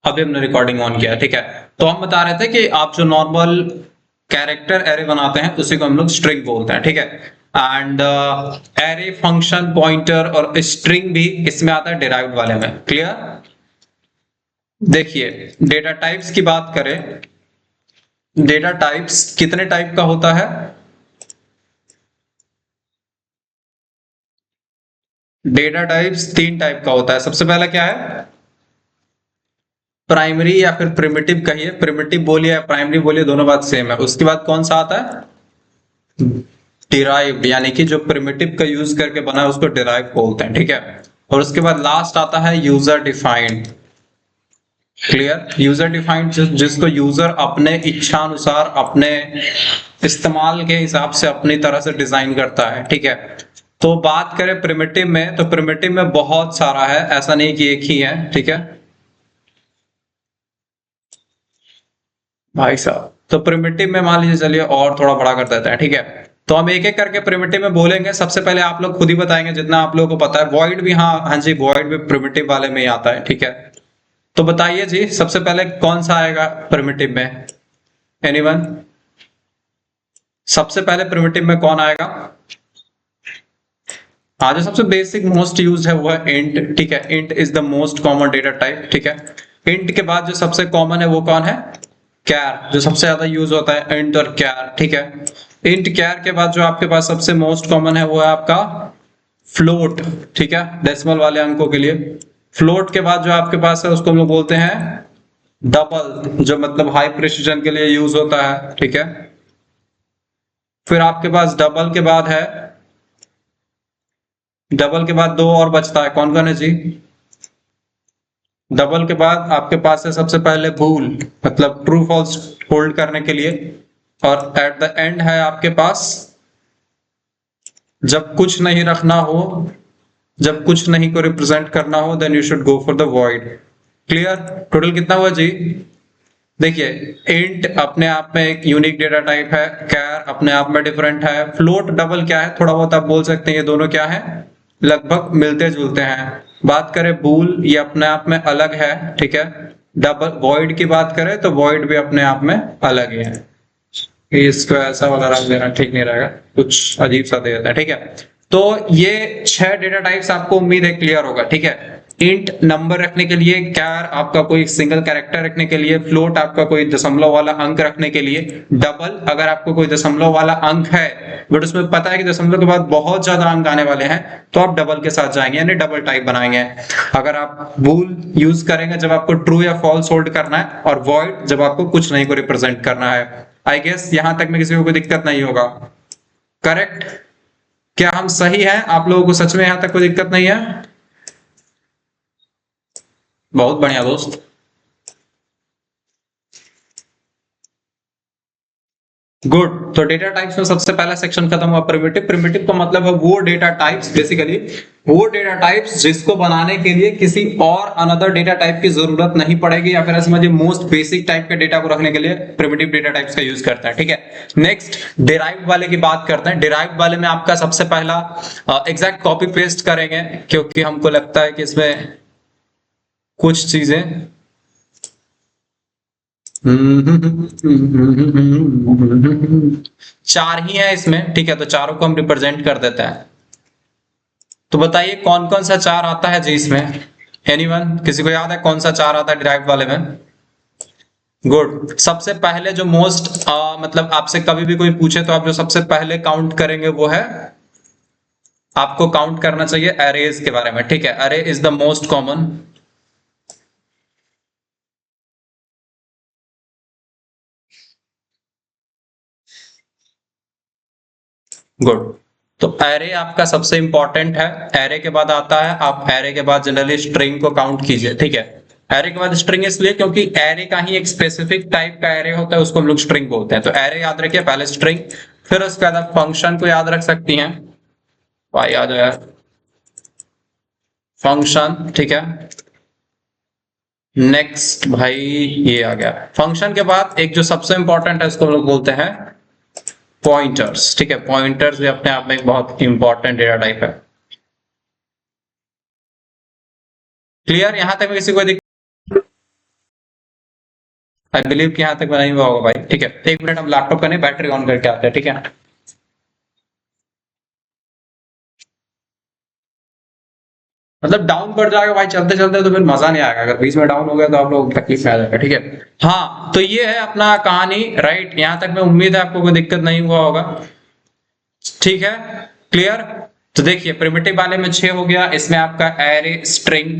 अभी हमने recording on किया, ठीक है। तो हम बता रहे थे कि आप जो नॉर्मल कैरेक्टर एरे बनाते हैं उसी को हम लोग स्ट्रिंग बोलते हैं, ठीक है। एंड एरे, फंक्शन, पॉइंटर और स्ट्रिंग भी इसमें आता है डिराइव्ड वाले में। क्लियर? देखिए, डेटा टाइप्स की बात करें, डेटा टाइप्स कितने टाइप का होता है? डेटा टाइप्स 3 टाइप का होता है। सबसे पहला क्या है? प्राइमरी या फिर प्रिमिटिव कहिए, प्रिमिटिव बोलिए या प्राइमरी बोलिए, दोनों बात सेम है। उसके बाद कौन सा आता है? डिराइव्ड, यानी कि जो प्रिमिटिव का यूज करके बना है उसको डिराइव बोलते हैं, ठीक है। और उसके बाद लास्ट आता है user defined. Clear? User defined जिसको यूजर अपने इच्छा अनुसार, अपने इस्तेमाल के हिसाब से अपनी तरह से डिजाइन करता है, ठीक है। तो बात करें प्रिमिटिव में, तो प्रिमिटिव में बहुत सारा है, ऐसा नहीं कि एक ही है, ठीक है भाई साहब। तो प्रिमिटिव में मान लीजिए, चलिए और थोड़ा बड़ा कर देते हैं, ठीक है। तो हम एक एक करके प्रिमिटिव में बोलेंगे। सबसे पहले आप लोग खुद ही बताएंगे जितना आप लोगों को पता है। वॉइड भी, हाँ हाँ जी, वॉइड भी प्रिमिटिव वाले में ही आता है, ठीक है। तो बताइए जी, सबसे पहले कौन सा आएगा प्रिमिटिव में? एनीवन? सबसे पहले प्रिमिटिव में कौन आएगा? हाँ, जो सबसे बेसिक मोस्ट यूज है वो है इंट, ठीक है। Int is the most common data type, ठीक है। इंट के बाद जो सबसे कॉमन है वो कौन है? कैर, जो सबसे ज्यादा यूज होता है, इंट और कैर, ठीक है। इंट कैर के बाद जो आपके पास सबसे मोस्ट कॉमन है वो है आपका फ्लोट, ठीक है, डेसिमल वाले अंकों के लिए। फ्लोट के बाद जो आपके पास है उसको हम लोग बोलते हैं डबल, जो मतलब हाई प्रिसिजन के लिए यूज होता है, ठीक है। फिर आपके पास डबल के बाद है, डबल के बाद दो और बचता है, कौन कौन है जी? डबल के बाद आपके पास है सबसे पहले बूल, मतलब ट्रू फॉल्स होल्ड करने के लिए। और एट द एंड है आपके पास, जब कुछ नहीं रखना हो, जब कुछ नहीं को रिप्रेजेंट करना हो, then you should go for the void. Clear? Total कितना हुआ जी? देखिए, इंट अपने आप में एक यूनिक डेटा टाइप है, कैर अपने आप में डिफरेंट है, फ्लोट डबल क्या है, थोड़ा बहुत आप बोल सकते हैं ये दोनों क्या है, लगभग मिलते जुलते हैं। बात करें बूल, ये अपने आप में अलग है, ठीक है। डबल वॉइड की बात करें तो वॉइड भी अपने आप में अलग ही है। इसको ऐसा वाला रंग देना ठीक नहीं रहेगा, कुछ अजीब सा दे देता है, ठीक है। तो ये 6 डेटा टाइप्स आपको उम्मीद है क्लियर होगा, ठीक है। इंट नंबर रखने के लिए, कैर आपका कोई सिंगल कैरेक्टर रखने के लिए, फ्लोट आपका कोई दशमलव वाला अंक रखने के लिए, डबल अगर आपको कोई दशमलव वाला अंक है बट उसमें पता है कि दशमलव के बाद बहुत ज्यादा अंक आने वाले हैं, तो आप डबल के साथ जाएंगे, यानी डबल टाइप बनाएंगे। अगर आप बूल यूज करेंगे जब आपको ट्रू या फॉल्स होल्ड करना है, और वॉइड जब आपको कुछ नहीं को रिप्रेजेंट करना है। आई गेस यहां तक में किसी को कोई दिक्कत नहीं होगा, करेक्ट? क्या हम सही हैं? आप लोगों को सच में यहां तक कोई दिक्कत नहीं है? बहुत बढ़िया दोस्त। गुड। तो डेटा टाइप्स में सबसे पहला सेक्शन खत्म हुआ, प्रिमिटिव। प्रिमिटिव का मतलब है वो डेटा टाइप्स, बेसिकली वो डेटा टाइप्स जिसको बनाने के लिए किसी और अनदर डेटा टाइप की जरूरत नहीं पड़ेगी, या फिर समझिए मोस्ट बेसिक टाइप के डेटा को रखने के लिए प्रिमिटिव डेटा टाइप्स का यूज करते हैं, ठीक है। नेक्स्ट डिराइव्ड वाले की बात करते हैं। डिराइव्ड वाले में आपका सबसे पहला एग्जैक्ट कॉपी पेस्ट करेंगे, क्योंकि हमको लगता है कि इसमें कुछ चीजें चार ही है इसमें, ठीक है। तो चारों को हम रिप्रेजेंट कर देते हैं। तो बताइए कौन कौन सा चार आता है जी इसमें? एनीवन? किसी को याद है कौन सा चार आता है डिराइव्ड वाले में? गुड। सबसे पहले जो मोस्ट मतलब आपसे कभी भी कोई पूछे तो आप जो सबसे पहले काउंट करेंगे वो है, आपको काउंट करना चाहिए अरेज के बारे में, ठीक है। अरे is the most common. Good. तो एरे आपका सबसे इंपॉर्टेंट है। एरे के बाद आता है, आप एरे के बाद जनरली स्ट्रिंग को काउंट कीजिए, ठीक है। एरे के बाद स्ट्रिंग इसलिए क्योंकि एरे का ही एक स्पेसिफिक टाइप का एरे होता है, उसको हम लोग स्ट्रिंग बोलते हैं। तो एरे याद रखिए, पहले स्ट्रिंग, फिर उसके बाद आप फंक्शन को याद रख सकती हैं। भाई आ जाए फंक्शन, ठीक है। नेक्स्ट भाई ये आ गया फंक्शन के बाद एक जो सबसे इंपॉर्टेंट है उसको हम लोग बोलते हैं पॉइंटर्स, ठीक है। पॉइंटर्स भी अपने आप में एक बहुत इंपॉर्टेंट डेटा टाइप है। क्लियर? यहां तक में किसी को आई बिलीव कि यहाँ तक बना ही हुआ होगा भाई। ठीक है, एक मिनट हम लैपटॉप का नहीं बैटरी ऑन करके आते हैं। ठीक है, मतलब डाउन पड़ जाएगा भाई चलते चलते तो फिर मजा नहीं आएगा, अगर बीच में डाउन हो गया तो आप लोग तकलीफ में आ जाएगा। ठीक है, हाँ तो ये है अपना कहानी, राइट। यहाँ तक मैं उम्मीद है आपको कोई दिक्कत नहीं हुआ होगा। ठीक है, क्लियर। तो देखिए प्रिमिटिव वाले में 6 हो गया, इसमें आपका एरे, स्ट्रिंग,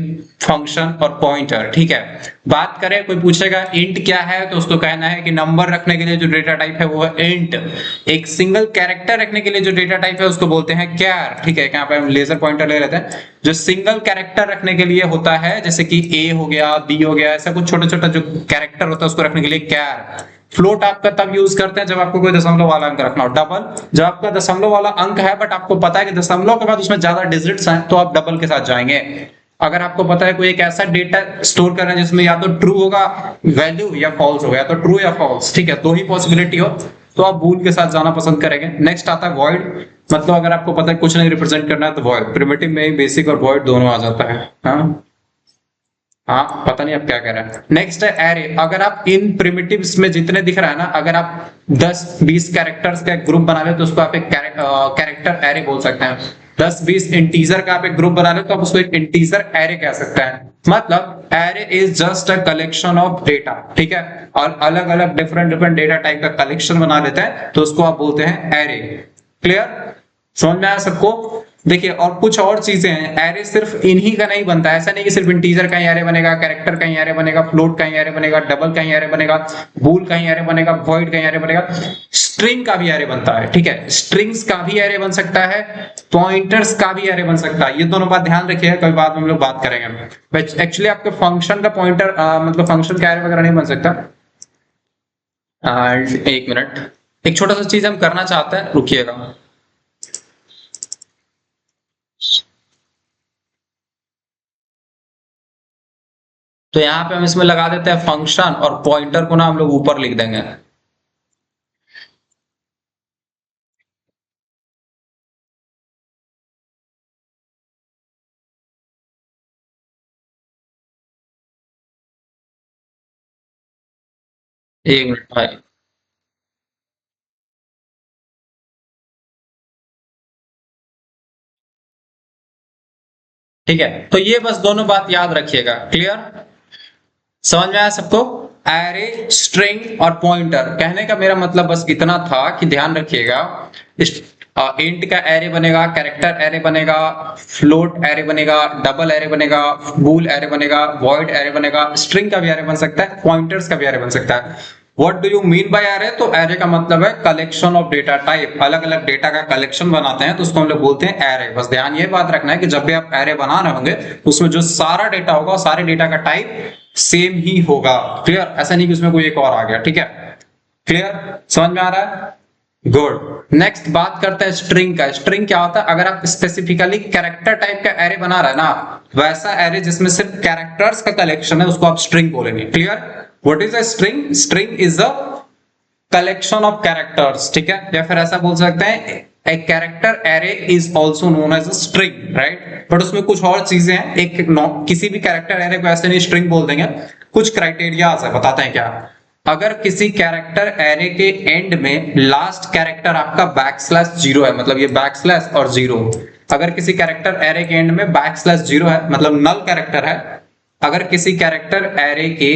फंक्शन और पॉइंटर। ठीक है, बात करें कोई पूछेगा इंट क्या है तो उसको कहना है कि नंबर रखने के लिए जो डेटा टाइप है वो है इंट। एक सिंगल कैरेक्टर रखने के लिए जो डेटा टाइप है उसको बोलते हैं क्यार। ठीक है, यहाँ पे हम लेजर पॉइंटर ले लेते हैं। जो सिंगल कैरेक्टर रखने के लिए होता है जैसे कि ए हो गया, बी हो गया, ऐसा कुछ छोटा छोटा जो कैरेक्टर होता है उसको रखने के लिए क्यार। फ्लोट आपका तब यूज करते हैं जब आपको कोई दशमलव वाला अंक रखना हो। डबल, जब आपका दशमलव वाला अंक है बट आपको पता है कि दशमलव के बाद उसमें ज्यादा डिजिट्स हैं तो आप डबल के साथ जाएंगे। अगर आपको पता है कोई एक ऐसा डेटा स्टोर करना है जिसमें या तो ट्रू होगा वैल्यू या फॉल्स होगा, या तो ट्रू या फॉल्स, ठीक है, दो ही पॉसिबिलिटी हो तो आप बूल के साथ जाना पसंद करेंगे। नेक्स्ट आता है वॉइड, मतलब अगर आपको पता है कुछ नहीं रिप्रेजेंट करना है तो वॉइड। प्रिमिटिव में ही बेसिक और वॉइड दोनों आ जाता है। हाँ हाँ, पता नहीं आप क्या कह रहे हैं। नेक्स्ट है एरे। अगर आप इन प्रिमिटिव्स में जितने दिख रहा है ना, अगर आप 10-20 कैरेक्टर्स का एक ग्रुप बना ले तो उसको आप एक कैरेक्टर एरे बोल सकते हैं। 10-20 इंटीजर का आप एक ग्रुप बना ले तो आप उसको एक इंटीजर एरे कह सकते हैं। मतलब array is just a collection of data. ठीक है, और अलग अलग डिफरेंट डिफरेंट डेटा टाइप का कलेक्शन बना लेते हैं तो उसको आप बोलते हैं एरे। क्लियर, समझ में आया सबको। देखिए और कुछ और चीजें हैं, एरे सिर्फ इन्हीं का नहीं बनता है। ऐसा नहीं कि सिर्फ इंटीजर का ही एरे बनेगा, कैरेक्टर का ही एरे बनेगा, फ्लोट का ही एरे बनेगा, डबल का ही एरे बनेगा, बूल का ही एरे बनेगा, वॉइड का ही एरे बनेगा, स्ट्रिंग का भी एरे बनता है। ठीक है, स्ट्रिंग्स का भी एरे बन सकता है, पॉइंटर्स का भी एरे बन सकता है। ये दोनों बात ध्यान रखिएगा, कभी बाद में हम लोग बात करेंगे। एक्चुअली आपके फंक्शन का पॉइंटर मतलब फंक्शन का एरे वगैरह नहीं बन सकता। एक मिनट, एक छोटा सा चीज हम करना चाहते हैं, रुकिएगा। तो यहाँ पे हम इसमें लगा देते हैं फंक्शन, और पॉइंटर को ना हम लोग ऊपर लिख देंगे। एक मिनट भाई, ठीक है। तो ये बस दोनों बात याद रखिएगा। क्लियर, समझ में आया सबको। एरे, स्ट्रिंग और पॉइंटर, कहने का मेरा मतलब बस इतना था कि ध्यान रखिएगा। इंट का एरे बनेगा, कैरेक्टर एरे बनेगा, फ्लोट एरे बनेगा, डबल एरे बनेगा, बूल एरे बनेगा, वॉइड एरे बनेगा, स्ट्रिंग का भी एरे बन सकता है, पॉइंटर्स का भी एरे बन सकता है। What do you mean by array? तो एरे का मतलब है कलेक्शन ऑफ डेटा टाइप। अलग अलग डेटा का कलेक्शन बनाते हैं तो उसको हम लोग बोलते हैं एरे। बस ध्यान ये बात रखना है कि जब भी आप एरे बना रहे होंगे उसमें जो सारा डेटा होगा, सारे डेटा का टाइप सेम ही होगा। क्लियर, ऐसा नहीं कि उसमें कोई एक और आ गया। ठीक है, क्लियर, समझ में आ रहा है? गुड। नेक्स्ट बात करते हैं स्ट्रिंग का। स्ट्रिंग क्या होता है? अगर आप स्पेसिफिकली कैरेक्टर टाइप का एरे बना रहे हैं ना, वैसा एरे जिसमें सिर्फ कैरेक्टर्स का कलेक्शन है उसको आप स्ट्रिंग बोलेंगे। Clear, what is a string? String is a collection of characters. ठीक है, या फिर ऐसा बोल सकते हैं a character array is also known as a string, right. But उसमें कुछ और चीजें हैं। एक किसी भी कैरेक्टर एरे को ऐसे नहीं स्ट्रिंग बोल देंगे, कुछ क्राइटेरिया है, बताते हैं क्या। अगर किसी कैरेक्टर एरे के एंड में लास्ट कैरेक्टर आपका बैकस्लैश 0 है, मतलब ये बैकस्लैश और 0, अगर किसी कैरेक्टर एरे के एंड में बैकस्लैश 0 है मतलब नल कैरेक्टर है। अगर किसी कैरेक्टर एरे के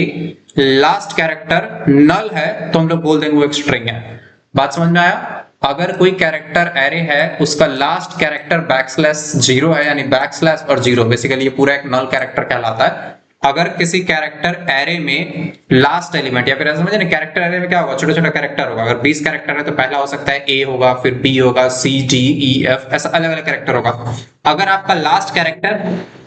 लास्ट कैरेक्टर नल है तो हम लोग बोल देंगे वो एक स्ट्रिंग है। बात समझ में आया? अगर कोई कैरेक्टर एरे है उसका लास्ट कैरेक्टर बैकस्लैश 0 है, यानी बैकस्लैश और 0, बेसिकली ये पूरा एक नल कैरेक्टर कहलाता है। अगर किसी कैरेक्टर एरे में लास्ट एलिमेंट, या फिर ऐसा समझे ना, कैरेक्टर एरे में क्या होगा, छोटा छोटा कैरेक्टर होगा। अगर 20 कैरेक्टर है तो पहला हो सकता है ए होगा, फिर बी होगा, सी, डी, ई, एफ, ऐसा अलग अलग कैरेक्टर होगा। अगर आपका लास्ट कैरेक्टर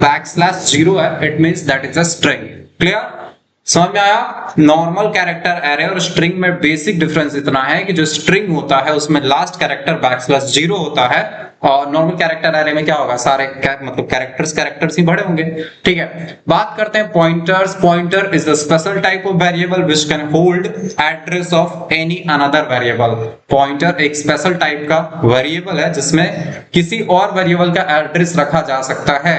बैकस्लैश 0 है, it means that is a string. Clear, समझ में आया? नॉर्मल कैरेक्टर एरे और स्ट्रिंग में बेसिक डिफरेंस इतना है कि जो स्ट्रिंग होता है उसमें लास्ट कैरेक्टर बैकस्लैश 0 होता है, और नॉर्मल कैरेक्टर एरे में क्या होगा, सारे मतलब कैरेक्टर्स ही बड़े होंगे। ठीक है, बात करते हैं pointers. Pointer is the special type of variable which can hold address of any another variable. Pointer एक स्पेशल टाइप का वेरिएबल है जिसमें किसी और वेरिएबल का एड्रेस रखा जा सकता है।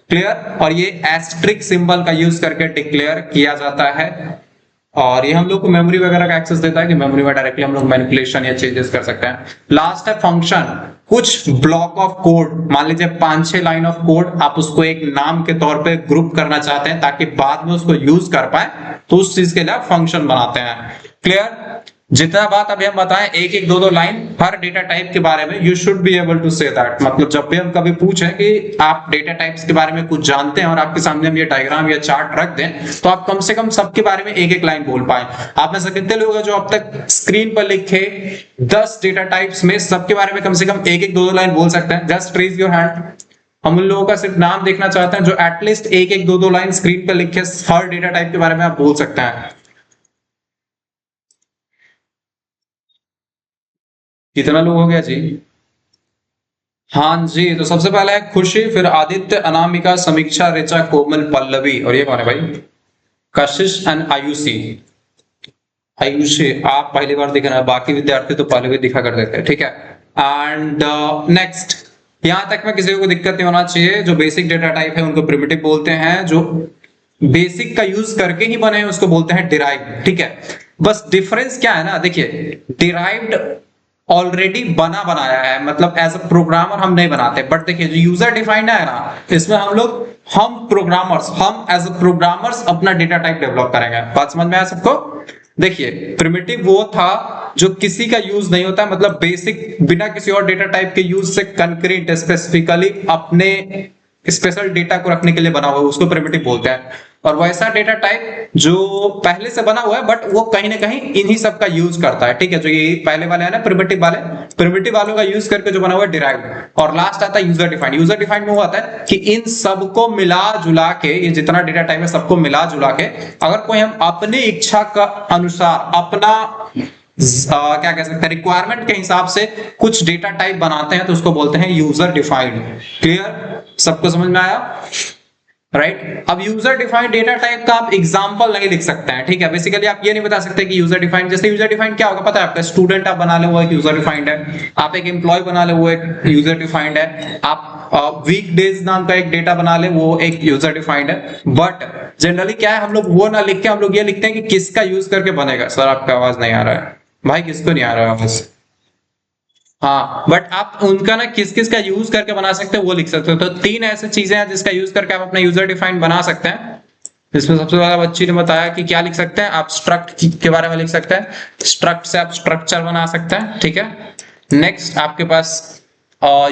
क्लियर, और ये एस्ट्रिक सिंबल का यूज करके डिक्लेयर किया जाता है। और ये हम लोग को मेमोरी वगैरह का एक्सेस देता है कि मेमोरी में डायरेक्टली हम लोग मैनिपुलेशन या चेंजेस कर सकते हैं। लास्ट है फंक्शन, कुछ ब्लॉक ऑफ कोड, मान लीजिए 5-6 लाइन ऑफ कोड, आप उसको एक नाम के तौर पे ग्रुप करना चाहते हैं ताकि बाद में उसको यूज कर पाए, तो उस चीज के लिए आप फंक्शन बनाते हैं। क्लियर? जितना बात अभी हम बताएं, एक एक दो दो लाइन हर डेटा टाइप के बारे में, you should be able to say that. मतलब जब भी हम कभी पूछें कि आप डेटा टाइप्स के बारे में कुछ जानते हैं और आपके सामने हम ये डायग्राम या चार्ट रख दें, तो आप कम से कम सबके बारे में एक एक लाइन बोल पाए। आप में से कितने लोग हैं जो अब तक स्क्रीन पर लिखे 10 डेटा टाइप्स में सबके बारे में कम से कम एक एक दो दो लाइन बोल सकते हैं? Just raise your hand. हम उन लोगों का सिर्फ नाम देखना चाहते हैं जो एटलीस्ट एक एक दो दो लाइन स्क्रीन पर लिखे हर डेटा टाइप के बारे में आप बोल सकते हैं। कितना लोग हो गया जी? हाँ जी, तो सबसे पहले है खुशी, फिर आदित्य, अनामिका, समीक्षा, ऋचा, कोमल, पल्लवी, और ये कौन है भाई? कशिश एंड आयुषी। आयुषी आप पहली बार दिख रहे हैं, बाकी विद्यार्थी तो पहले भी दिखा कर देते हैं, ठीक है। एंड नेक्स्ट, यहां तक में किसी को दिक्कत नहीं होना चाहिए। जो बेसिक डेटा टाइप है उनको प्रिमिटिव बोलते हैं, जो बेसिक का यूज करके ही बने हैं उसको बोलते हैं डिराइव्ड, ठीक है। बस डिफरेंस क्या है ना, देखिए डिराइव्ड ऑलरेडी बना बनाया है, मतलब एज अ प्रोग्रामर हम नहीं बनाते, बट देखिए जो यूजर डिफाइंड है ना, इसमें हम प्रोग्रामर्स, हम एज अ प्रोग्रामर्स अपना डेटा टाइप डेवलप करेंगे। बात समझ में आया सबको? देखिए प्रिमिटिव वो था जो किसी का यूज नहीं होता, मतलब बेसिक बिना किसी और डेटा टाइप के यूज से कंक्रीट स्पेसिफिकली अपने स्पेशल डेटा को रखने के लिए बना हुआ है, उसको प्रिमिटिव बोलते हैं। और वैसा डेटा टाइप जो पहले से बना हुआ है बट वो कहीं ना कहीं इन्हीं सब का यूज करता है, ठीक है। जो ये पहले वाले है ना प्रिमिटिव वाले, प्रिमिटिव वालों का यूज करके जो बना हुआ है डिराइव्ड। और लास्ट आता है यूजर डिफाइंड। यूजर डिफाइंड में वो आता है कि इन सबको मिला जुला के, ये जितना डेटा टाइप है सबको मिला जुला के, अगर कोई हम अपनी इच्छा का अनुसार अपना क्या कह सकते हैं रिक्वायरमेंट के हिसाब से कुछ डेटा टाइप बनाते हैं तो उसको बोलते हैं यूजर डिफाइंड। क्लियर? सबको समझ में आया? राइट। अब यूजर डिफाइंड डेटा टाइप का आप एग्जांपल नहीं लिख सकते हैं, ठीक है। बेसिकली आप ये नहीं बता सकते कि यूजर डिफाइंड, जैसे यूजर डिफाइंड क्या होगा पता है आपका? स्टूडेंट आप बना ले वो एक यूजर डिफाइंड है, आप एक एम्प्लॉय बना ले वो एक यूजर डिफाइंड है, आप वीक डेज नाम का एक डेटा बना ले वो एक यूजर डिफाइंड है। बट जनरली क्या है, हम लोग वो ना लिख के हम लोग ये लिखते हैं कि किसका यूज करके बनेगा। सर आपका आवाज नहीं आ रहा है भाई, किसको नहीं आ रहा है आवाज? हाँ, बट आप उनका ना किस किस का यूज करके बना सकते हैं वो लिख सकते हो। तो 3 ऐसी चीजें हैं जिसका यूज करके आप अपना यूजर डिफाइंड बना सकते हैं। इसमें सबसे पहला बच्ची ने बताया कि क्या लिख सकते हैं आप? स्ट्रक्ट के बारे में लिख सकते हैं, स्ट्रक्ट से आप स्ट्रक्चर बना सकते हैं, ठीक है। नेक्स्ट आपके पास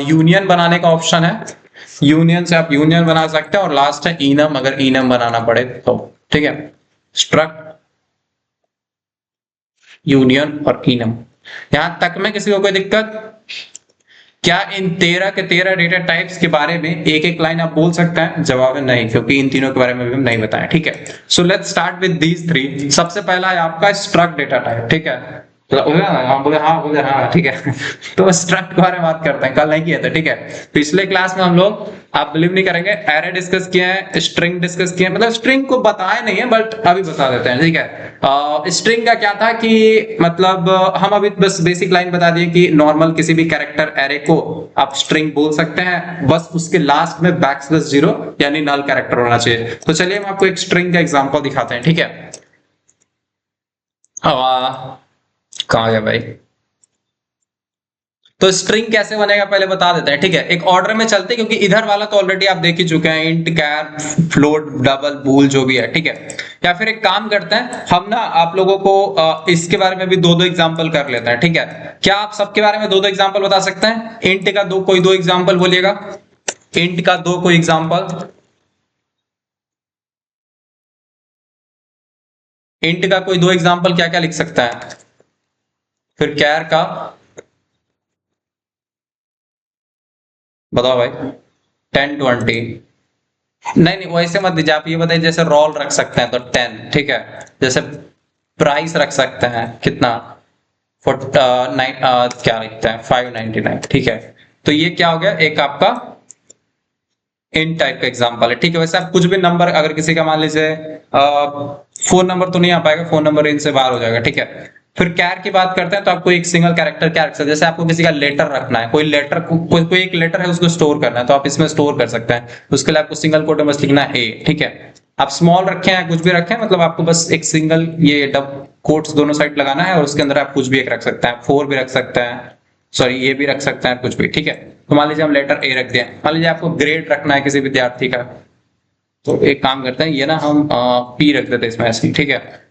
यूनियन बनाने का ऑप्शन है, यूनियन से आप यूनियन बना सकते हैं। और लास्ट है इनम, अगर इनम बनाना पड़े तो, ठीक है। स्ट्रक्ट, यूनियन और इनम। यहां तक में किसी को कोई दिक्कत? क्या इन 13 के 13 डेटा टाइप्स के बारे में एक एक लाइन आप बोल सकते हैं? जवाब है नहीं, क्योंकि इन तीनों के बारे में भी हम नहीं बताएं, ठीक है। So let's start with these 3। सबसे पहला है आपका स्ट्रक्ट डेटा टाइप, ठीक है। बोले हाँ ठीक है। तो स्ट्रक्ट के बारे में बात करते हैं, कल नहीं किया था, ठीक है। पिछले क्लास में हम लोग, आप बिलीव नहीं करेंगे, एरे डिस्कस किए हैं, स्ट्रिंग डिस्कस किए हैं, मतलब स्ट्रिंग को बताया नहीं है बट अभी बता देते हैं, ठीक है। स्ट्रिंग का क्या था कि मतलब हम अभी बस बेसिक लाइन बता दिए कि नॉर्मल किसी भी कैरेक्टर एरे को आप स्ट्रिंग बोल सकते हैं, बस उसके लास्ट में \0 यानी नल कैरेक्टर होना चाहिए। तो चलिए हम आपको एक स्ट्रिंग का एग्जांपल दिखाते हैं, ठीक है। कहाँ गया भाई? तो स्ट्रिंग कैसे बनेगा पहले बता देते हैं, ठीक है। एक ऑर्डर में चलते, क्योंकि इधर वाला तो ऑलरेडी आप देख ही चुके हैं, इंट, कैर, फ्लोट, डबल, बूल जो भी है, ठीक है। या फिर एक काम करते हैं हम ना, आप लोगों को इसके बारे में भी 2-2 एग्जांपल कर लेते हैं, ठीक है। क्या आप सबके बारे में 2-2 एग्जांपल बता सकते हैं? इंट का कोई दो एग्जांपल बोलिएगा, इंट का कोई एग्जांपल, इंट का कोई 2 एग्जांपल क्या क्या लिख सकता है? फिर कैर का बताओ भाई, 10-20। नहीं वैसे मत दीजिए, आप ये बताइए जैसे रोल रख सकते हैं तो 10, ठीक है। जैसे प्राइस रख सकते हैं कितना, क्या लिखते हैं 599, ठीक है। तो ये क्या हो गया, एक आपका इन टाइप का एग्जांपल है, ठीक है। वैसे आप कुछ भी नंबर, अगर किसी का मान लीजिए फोन नंबर तो नहीं आ पाएगा, फोन नंबर इन से बाहर हो जाएगा, ठीक है। फिर कैर की बात करते हैं तो आपको एक सिंगल कैरेक्टर क्या रख सकते हैं, जैसे आपको किसी का लेटर रखना है, कोई लेटर कोई एक लेटर है उसको स्टोर करना है, तो आप इसमें स्टोर कर सकते हैं। उसके लिए आपको सिंगल कोट में बस लिखना है ए, ठीक है। आप स्मॉल रखें या कुछ भी रखें, मतलब आपको बस एक सिंगल ये डब कोट्स दोनों साइड लगाना है और उसके अंदर आप कुछ भी एक रख सकते हैं, 4 भी रख सकते हैं, सॉरी ये भी रख सकते हैं, कुछ भी, ठीक है। तो मान लीजिए हम लेटर ए रख दिए। मान लीजिए आपको ग्रेड रखना है किसी विद्यार्थी का, तो एक काम करते हैं, ये ना हम पी रख देते हैं इसमें ऐसे, ठीक है,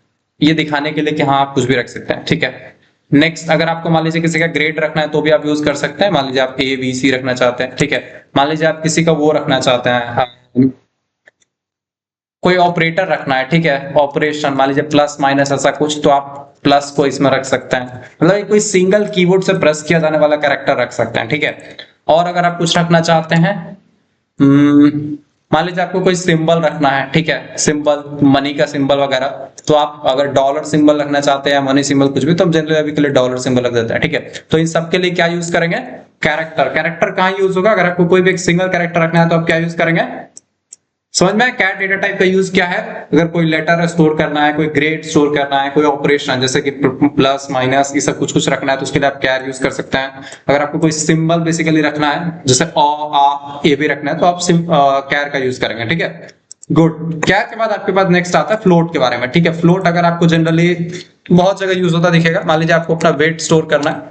ये दिखाने के लिए कि हाँ आप कुछ भी रख सकते हैं, ठीक है। नेक्स्ट, अगर आपको मान लीजिए किसी का ग्रेड रखना है तो भी आप यूज कर सकते हैं। मान लीजिए आप ए बी सी रखना चाहते हैं, ठीक है। मान लीजिए आप किसी का वो रखना चाहते हैं, कोई ऑपरेटर रखना है, ठीक है, ऑपरेशन, मान लीजिए प्लस माइनस ऐसा कुछ, तो आप प्लस को इसमें रख सकते हैं, मतलब कोई सिंगल कीबोर्ड से प्रेस किया जाने वाला कैरेक्टर रख सकते हैं, ठीक है। और अगर आप कुछ रखना चाहते हैं, मान लीजिए आपको कोई सिंबल रखना है, ठीक है, सिंबल, मनी का सिंबल वगैरह, तो आप अगर डॉलर सिंबल रखना चाहते हैं, मनी सिंबल कुछ भी, तो हम जनरली अभी के लिए डॉलर सिंबल रख देते हैं, ठीक है। तो इन सब के लिए क्या यूज करेंगे, कैरेक्टर। कैरेक्टर कहाँ यूज होगा, अगर आपको कोई भी एक सिंगल कैरेक्टर रखना है तो आप क्या यूज करेंगे, समझ में। कैर डेटा टाइप का यूज क्या है, अगर कोई लेटर स्टोर करना है, कोई ग्रेड स्टोर करना है, कोई ऑपरेशन जैसे कि प्लस माइनस ये सब कुछ कुछ रखना है, तो उसके लिए आप कैर यूज कर सकते हैं। अगर आपको कोई सिंबल बेसिकली रखना है, जैसे अ आ ये भी रखना है, तो आप कैर का यूज करेंगे, ठीक है। गुड। कैर के बाद आपके पास नेक्स्ट आता है फ्लोट के बारे में, ठीक है। फ्लोट अगर आपको जनरली बहुत जगह यूज होता दिखेगा। मान लीजिए आपको अपना वेट स्टोर करना है,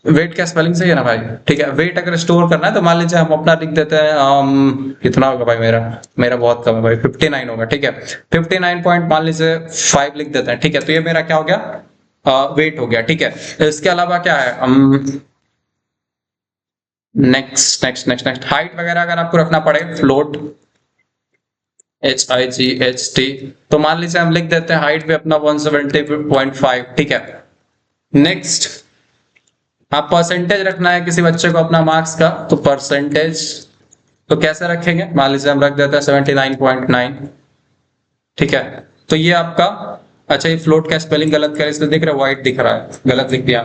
वेट का स्पेलिंग सही है ना भाई, ठीक है। वेट अगर स्टोर करना है तो मान लीजिए हम अपना लिख देते हैं, कितना होगा भाई, मेरा मेरा बहुत कम है भाई, 59 होगा, ठीक है। 59 पॉइंट मान लीजिए 5 लिख देते हैं, ठीक है। तो ये मेरा क्या हो गया, वेट हो गया, ठीक है। इसके अलावा क्या है, next next next next height वगैरह अगर आपको रखना पड़े, फ्लोट HIGHT, तो मान लीजिए हम लिख देते हैं हाइट पे अपना 170.5, ठीक है। नेक्स्ट, आप परसेंटेज रखना है किसी बच्चे को अपना मार्क्स का, तो परसेंटेज तो कैसे रखेंगे, मान लीजिए हम रख देते हैं 79.9, ठीक है। तो ये आपका, अच्छा ये फ्लोट का स्पेलिंग गलत कर, इसमें दिख रहा है व्हाइट दिख रहा है, गलत लिख दिया।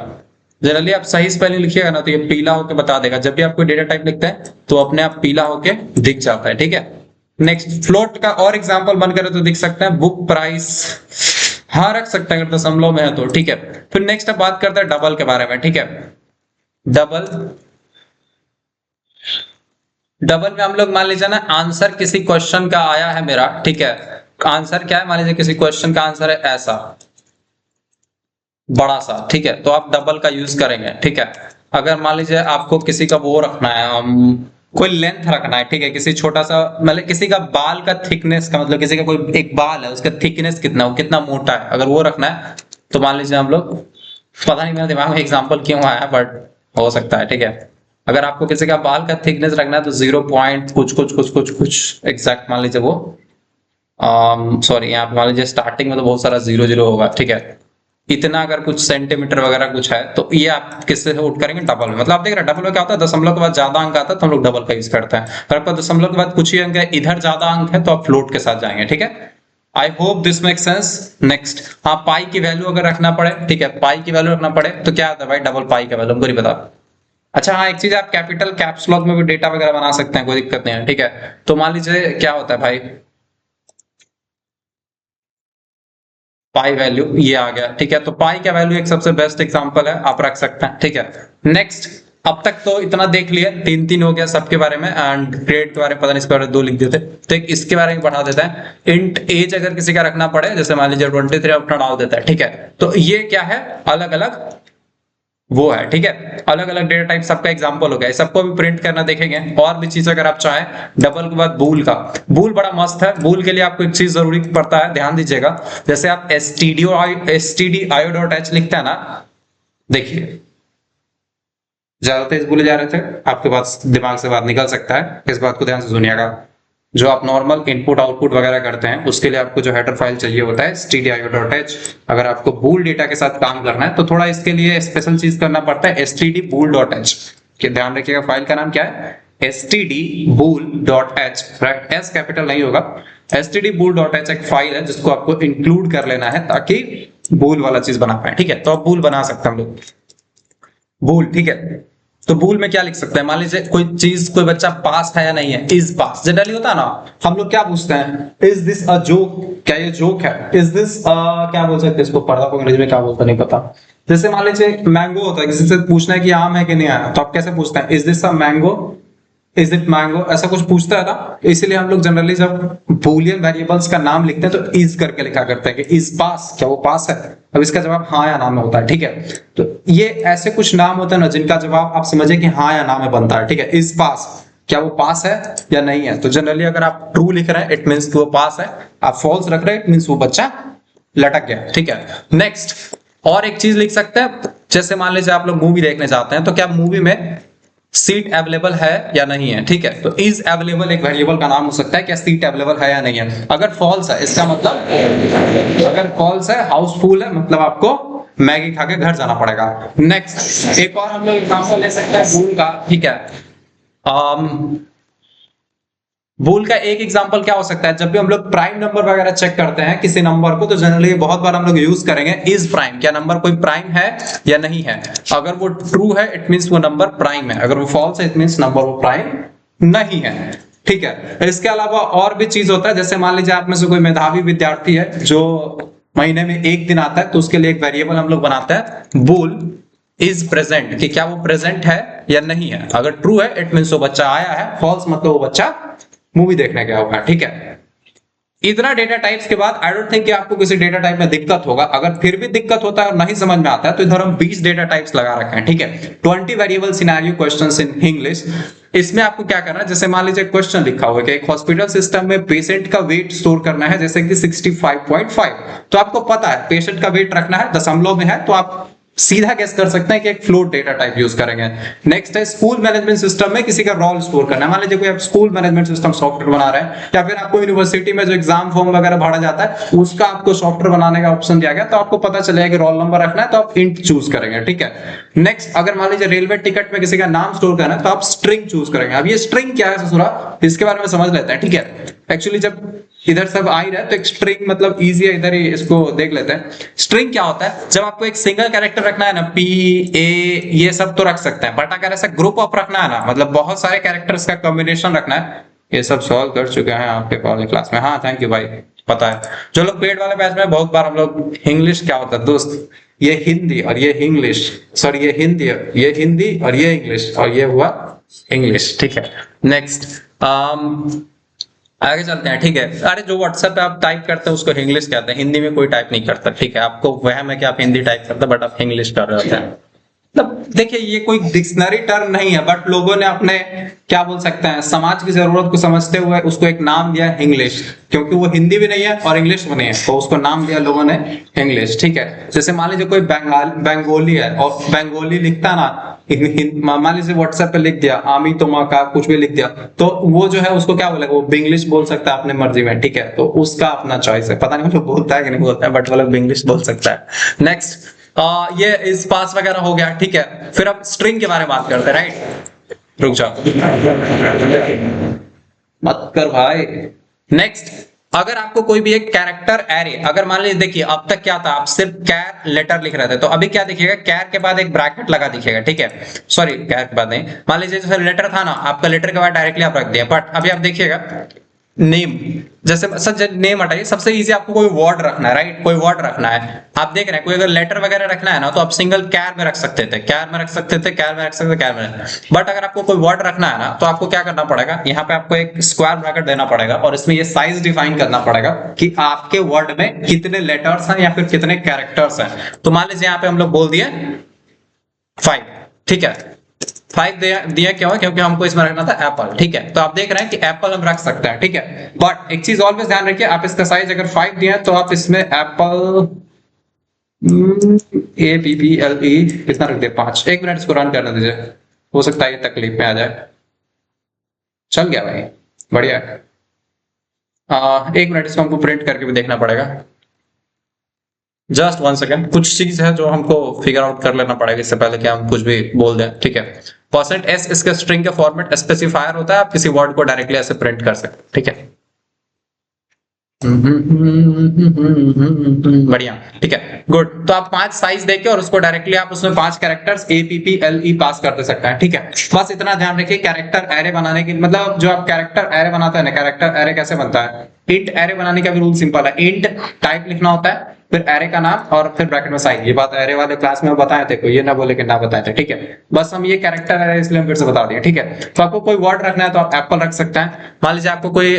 जनरली आप सही स्पेलिंग लिखिएगा ना तो ये पीला होकर बता देगा, जब भी आप कोई डेटा टाइप लिखते हैं तो अपने आप पीला होके दिख जाता है, ठीक है। नेक्स्ट, फ्लोट का और एग्जांपल बन करे तो दिख सकते हैं, बुक प्राइस, हाँ रख सकते हैं अगर दशमलव में है तो, ठीक है। फिर नेक्स्ट अब बात करते हैं डबल के बारे में, ठीक है। डबल, डबल में हम लोग मान लीजिए ना आंसर किसी क्वेश्चन का आया है मेरा, ठीक है। आंसर क्या है, मान लीजिए किसी क्वेश्चन का आंसर है ऐसा बड़ा सा, ठीक है, तो आप डबल का यूज करेंगे, ठीक है। अगर मान लीजिए आपको किसी का वो रखना है, कोई लेंथ रखना है, ठीक है, किसी छोटा सा, मतलब किसी का बाल का थिकनेस का, मतलब किसी का कोई एक बाल है उसका थिकनेस कितना, वो कितना मोटा है, अगर वो रखना है तो मान लीजिए हम लोग, पता नहीं मेरे दिमाग में एग्जांपल क्यों आया बट हो सकता है, ठीक है। अगर आपको किसी का बाल का थिकनेस रखना है तो 0 पॉइंट कुछ कुछ कुछ कुछ कुछ एग्जैक्ट मान लीजिए वो, सॉरी यहाँ पे मान लीजिए स्टार्टिंग में तो बहुत सारा 0 0 होगा, ठीक है। इतना अगर कुछ सेंटीमीटर वगैरह कुछ है तो ये आप किससे उठ करेंगे, डबल में। मतलब आप देख रहे हैं डबल में क्या होता है, दशमलव के बाद ज्यादा अंक आता है तो हम लोग डबल का यूज करते हैं। अगर आपका दशमलव के बाद कुछ ही अंक है, इधर ज्यादा अंक है, तो आप फ्लोट के साथ जाएंगे, ठीक है। I hope this make sense. Next, हाँ पाई की वैल्यू अगर रखना पड़े, ठीक है, पाई की वैल्यू रखना पड़े तो क्या होता है भाई, डबल पाई का वैल्यू हमको नहीं पता। अच्छा हाँ, एक चीज, आप कैपिटल कैप्स लॉक में भी डेटा वगैरह बना सकते हैं, कोई दिक्कत नहीं है, ठीक है। तो मान लीजिए क्या होता है भाई, पाई वैल्यू ये आ गया, ठीक है। तो पाई का वैल्यू एक सबसे बेस्ट एग्जांपल है, आप रख सकते हैं, ठीक है। नेक्स्ट, अब तक तो इतना देख लिया, 3 हो गया सबके बारे में, एंड ग्रेड के बारे में पता नहीं, इसके बारे में 2 लिख देते, तो एक इसके बारे में बढ़ा देता है। इंट एज अगर किसी का रखना पड़े, जैसे मान लीजिए 23 अपना डाल देता है, ठीक है। तो ये क्या है, अलग अलग वो है, ठीक है। अलग अलग डेटा टाइप सबका एग्जांपल हो गया, सबको भी प्रिंट करना देखेंगे। और भी चीज अगर आप चाहें, डबल के बाद बूल का, बूल बड़ा मस्त है। बूल के लिए आपको एक चीज जरूरी पड़ता है, ध्यान दीजिएगा। जैसे आप stdio.h लिखते हैं ना, देखिए ज्यादा तेज बोले जा रहे थे, आपके पास दिमाग से बात निकल सकता है, इस बात को ध्यान से सुनिएगा। जो आप नॉर्मल इनपुट आउटपुट वगैरह करते हैं उसके लिए आपको जो हेडर फाइल चाहिए होता है stdio.h। अगर आपको बूल डेटा के साथ काम करना है तो थोड़ा इसके लिए स्पेशल चीज करना पड़ता है, stdbool.h। कि ध्यान रखिएगा, फाइल का नाम क्या है, stdbool.h, राइट, एस कैपिटल नहीं होगा। stdbool.h एक फाइल है जिसको आपको इंक्लूड कर लेना है ताकि बूल वाला चीज बना पाए, ठीक है। तो आप बूल बना सकते हैं हम लोग, बूल, ठीक है। तो बूल में क्या लिख सकते हैं, मान लीजिए कोई चीज, कोई बच्चा पास है या नहीं है, इज पास जनरली होता है ना, हम लोग क्या पूछते हैं, इज दिस अ जोक, क्या ये जोक है, इज दिस क्या बोल सकते हैं इसको, पर्दा को अंग्रेजी में क्या बोलते नहीं पता। जैसे मान लीजिए मैंगो होता है, किसी से पूछना है कि आम है कि नहीं आया, तो आप कैसे पूछते हैं, is this a mango, is it mango, ऐसा कुछ पूछता है ना, इसलिए हम लोग जनरली जब बूलियन वेरिएबल्स का नाम लिखते हैं तो इज करके लिखा करते हैं कि इज पास, क्या वो पास है। अब इसका जवाब हाँ या ना में होता है, ठीक है। तो ये ऐसे कुछ नाम होते हैं ना जिनका जवाब आप समझे कि हाँ या ना में बनता है, ठीक है। इज पास, क्या वो पास है या नहीं है। तो जनरली अगर आप ट्रू लिख रहे हैं इट मींस वो पास है, आप फॉल्स रख रहे हैं इट मींस वो बच्चा लटक गया, ठीक है। नेक्स्ट और एक चीज लिख सकते हैं, जैसे मान लीजिए आप लोग मूवी देखने जाते हैं तो क्या मूवी में सीट अवेलेबल है या नहीं है, ठीक है। तो इज अवेलेबल एक वेरिएबल का नाम हो सकता है, क्या सीट अवेलेबल है या नहीं है। अगर फॉल्स है इसका मतलब, अगर फॉल्स है हाउसफुल है मतलब आपको मैगी खा के घर जाना पड़ेगा। नेक्स्ट एक और हम लोग एग्जांपल ले सकते हैं भूल का, ठीक है। भूल का एक एग्जांपल क्या हो सकता है, जब भी हम लोग प्राइम नंबर वगैरह चेक करते हैं किसी नंबर को तो जनरली बहुत बार हम लोग यूज करेंगे इज प्राइम, क्या नंबर कोई प्राइम है या नहीं है। अगर वो ट्रू है इट मींस वो नंबर प्राइम है, अगर वो फॉल्स है इट मींस नंबर वो प्राइम नहीं है, ठीक है। इसके अलावा और भी चीज होता है, जैसे मान लीजिए आप में से कोई मेधावी विद्यार्थी है जो महीने में एक दिन आता है तो उसके लिए एक वेरिएबल हम लोग बनाते हैं बूल इज प्रेजेंट, कि क्या वो प्रेजेंट है या नहीं है। अगर ट्रू है इट मींस वो बच्चा आया है, फॉल्स मतलब वो बच्चा मूवी देखने गया होगा, ठीक है। इतना डेटा टाइप्स के बाद आई डोंट थिंक कि आपको किसी डेटा टाइप में दिक्कत होगा। अगर फिर भी दिक्कत होता है और नहीं समझ में आता है तो इधर हम 20 डेटा टाइप्स लगा रखे हैं, ठीक है। 20 variable scenario questions in English. इसमें आपको क्या करना है, जैसे मान लीजिए क्वेश्चन लिखा हुआ है कि एक हॉस्पिटल सिस्टम में पेशेंट का वेट स्टोर करना है जैसे कि 65.5, तो आपको पता है पेशेंट का वेट रखना है दशमलव में है, तो आप सीधा गेस कर सकते हैं कि एक फ्लोट डेटा टाइप यूज करेंगे। नेक्स्ट है स्कूल मैनेजमेंट सिस्टम में किसी का रोल स्टोर करना है। मान लीजिए कोई आप स्कूल मैनेजमेंट सिस्टम सॉफ्टवेयर बना रहे हैं या फिर आपको यूनिवर्सिटी में जो एग्जाम फॉर्म वगैरह भरा जाता है उसका आपको सॉफ्टवेयर बनाने का ऑप्शन दिया गया, तो आपको पता चलेगा कि रोल नंबर रखना है तो आप इंट चूज करेंगे, ठीक है। नेक्स्ट अगर मान लीजिए रेलवे टिकट में किसी का नाम स्टोर करना है तो आप स्ट्रिंग चूज करेंगे। अब ये स्ट्रिंग क्या है ससुरा, इसके बारे में समझ लेते हैं, ठीक है। एक्चुअली जब इधर सब आ ही रहा है तो एक स्ट्रिंग मतलब इजी है, इधर ही इसको देख लेते हैं। स्ट्रिंग क्या होता है, जब आपको एक सिंगल कैरेक्टर रखना है ना, पी ए ये सब तो रख सकते हैं, बट अगर ऐसा ग्रुप ऑफ रखना है ना, मतलब बहुत सारे कैरेक्टर्स का कॉम्बिनेशन रखना है, ये सब सॉल्व कर चुके हैं आपके कॉलेज क्लास में, हाँ थैंक यू भाई, पता है। जो लोग पेड वाले बैच में बहुत बार हम लोग इंग्लिश क्या होता है दोस्त, ये हिंदी और ये इंग्लिश, सॉरी ये हिंदी और ये इंग्लिश और ये हुआ इंग्लिश, ठीक है। नेक्स्ट आगे चलते हैं, ठीक है। अरे जो व्हाट्सएप पे आप टाइप करते हैं उसको इंग्लिश कहते हैं, हिंदी में कोई टाइप नहीं करता, ठीक है। आपको वहम है कि आप हिंदी टाइप करते हैं बट आप इंग्लिश कर रहे होते हैं। मतलब देखिए ये कोई डिक्शनरी टर्म नहीं है, बट लोगों ने अपने क्या बोल सकते हैं समाज की जरूरत को समझते हुए उसको एक नाम दिया इंग्लिश, क्योंकि वो हिंदी भी नहीं है और इंग्लिश भी नहीं है, तो उसको नाम दिया लोगों ने इंग्लिश, ठीक है। जैसे मान लीजिए कोई बंगाली है और बंगाली लिखता ना, मान लीजिए व्हाट्सएप पे लिख दिया आमी तोमा का कुछ भी लिख दिया, तो वो जो है उसको क्या बोलेगा, वो इंग्लिश बोल सकता है अपने मर्जी में, ठीक है। तो उसका अपना चॉइस है, पता नहीं वो बोलता है कि नहीं बोलता है, बट वो लोग इंग्लिश बोल सकता है। नेक्स्ट ये इस पास वगैरह हो गया, ठीक है। फिर अब स्ट्रिंग के बारे में बात करते हैं, राइट। रुक जाओ मत कर भाई। नेक्स्ट अगर आपको कोई भी एक कैरेक्टर एरे, अगर मान लीजिए देखिए अब तक क्या था, आप सिर्फ कैर लेटर लिख रहे थे, तो अभी क्या दिखेगा, कैर के बाद एक ब्रैकेट लगा दिखेगा, ठीक है। सॉरी कैर के बाद नहीं, मान लीजिए जैसे लेटर था ना, आपका लेटर के बाद डायरेक्टली आप रख दिया, बट अभी आप देखिएगा नेम, जैसे सच नेम हटाइए, सबसे इजी आपको कोई वर्ड रखना है, राइट, कोई वर्ड रखना है। आप देख रहे हैं कोई अगर लेटर वगैरह रखना है ना तो आप सिंगल कैर में रख सकते थे, कैर में रख सकते थे, कैर में रख सकते थे, कैर में, बट अगर आपको कोई वर्ड रखना है ना तो आपको क्या करना पड़ेगा, यहाँ पे आपको एक स्क्वायर ब्रैकेट देना पड़ेगा और इसमें ये साइज डिफाइन करना पड़ेगा कि आपके वर्ड में कितने लेटर्स हैं या फिर कितने कैरेक्टर्स हैं। तो मान लीजिए यहाँ पे हम लोग बोल दिए 5, ठीक है। 5 दिया क्यों है, क्योंकि हमको इसमें रखना था एप्पल, ठीक है। तो आप देख रहे हैं कि एप्पल हम रख सकते हैं, ठीक है। बट एक चीज ऑलवेज ध्यान रखिए, आप इसका साइज अगर 5 दिया है तो आप इसमें एप्पल APPLE कितना रख दिया, 5। 1 मिनट इसको रन करने दीजिए, हो सकता है ये तकलीफ में आ जाए। चल गया भाई, बढ़िया। 1 मिनट इसको हमको प्रिंट करके भी देखना पड़ेगा, जस्ट 1 सेकेंड। कुछ चीज है जो हमको फिगर आउट कर लेना पड़ेगा इससे पहले कि हम कुछ भी बोल दें, ठीक है। %s इसका स्ट्रिंग का फॉर्मेट स्पेसिफायर होता है, आप किसी वर्ड को डायरेक्टली ऐसे प्रिंट कर सकते, ठीक है। बढ़िया, ठीक है, गुड। तो आप 5 साइज देके और उसको डायरेक्टली आप उसमें 5 कैरेक्टर्स APPLE पास कर दे सकते हैं, ठीक है। बस इतना ध्यान रखिए, कैरेक्टर एरे बनाने की मतलब जो आप कैरेक्टर एरे बनाते हैं ना, कैरेक्टर एरे कैसे बनता है, इंट एरे बनाने का भी रूल सिंपल है। इंट टाइप लिखना होता है, फिर एरे का नाम और फिर ब्रैकेट में साइज। ये बात एरे वाले क्लास में बताए थे, कोई ये ना बोले कि ना बताए थे, ठीक है। बस हम ये कैरेक्टर है इसलिए हम फिर से बता दिए, ठीक है। तो आपको कोई वर्ड रखना है तो आप एप्पल रख सकते हैं। मान लीजिए आपको कोई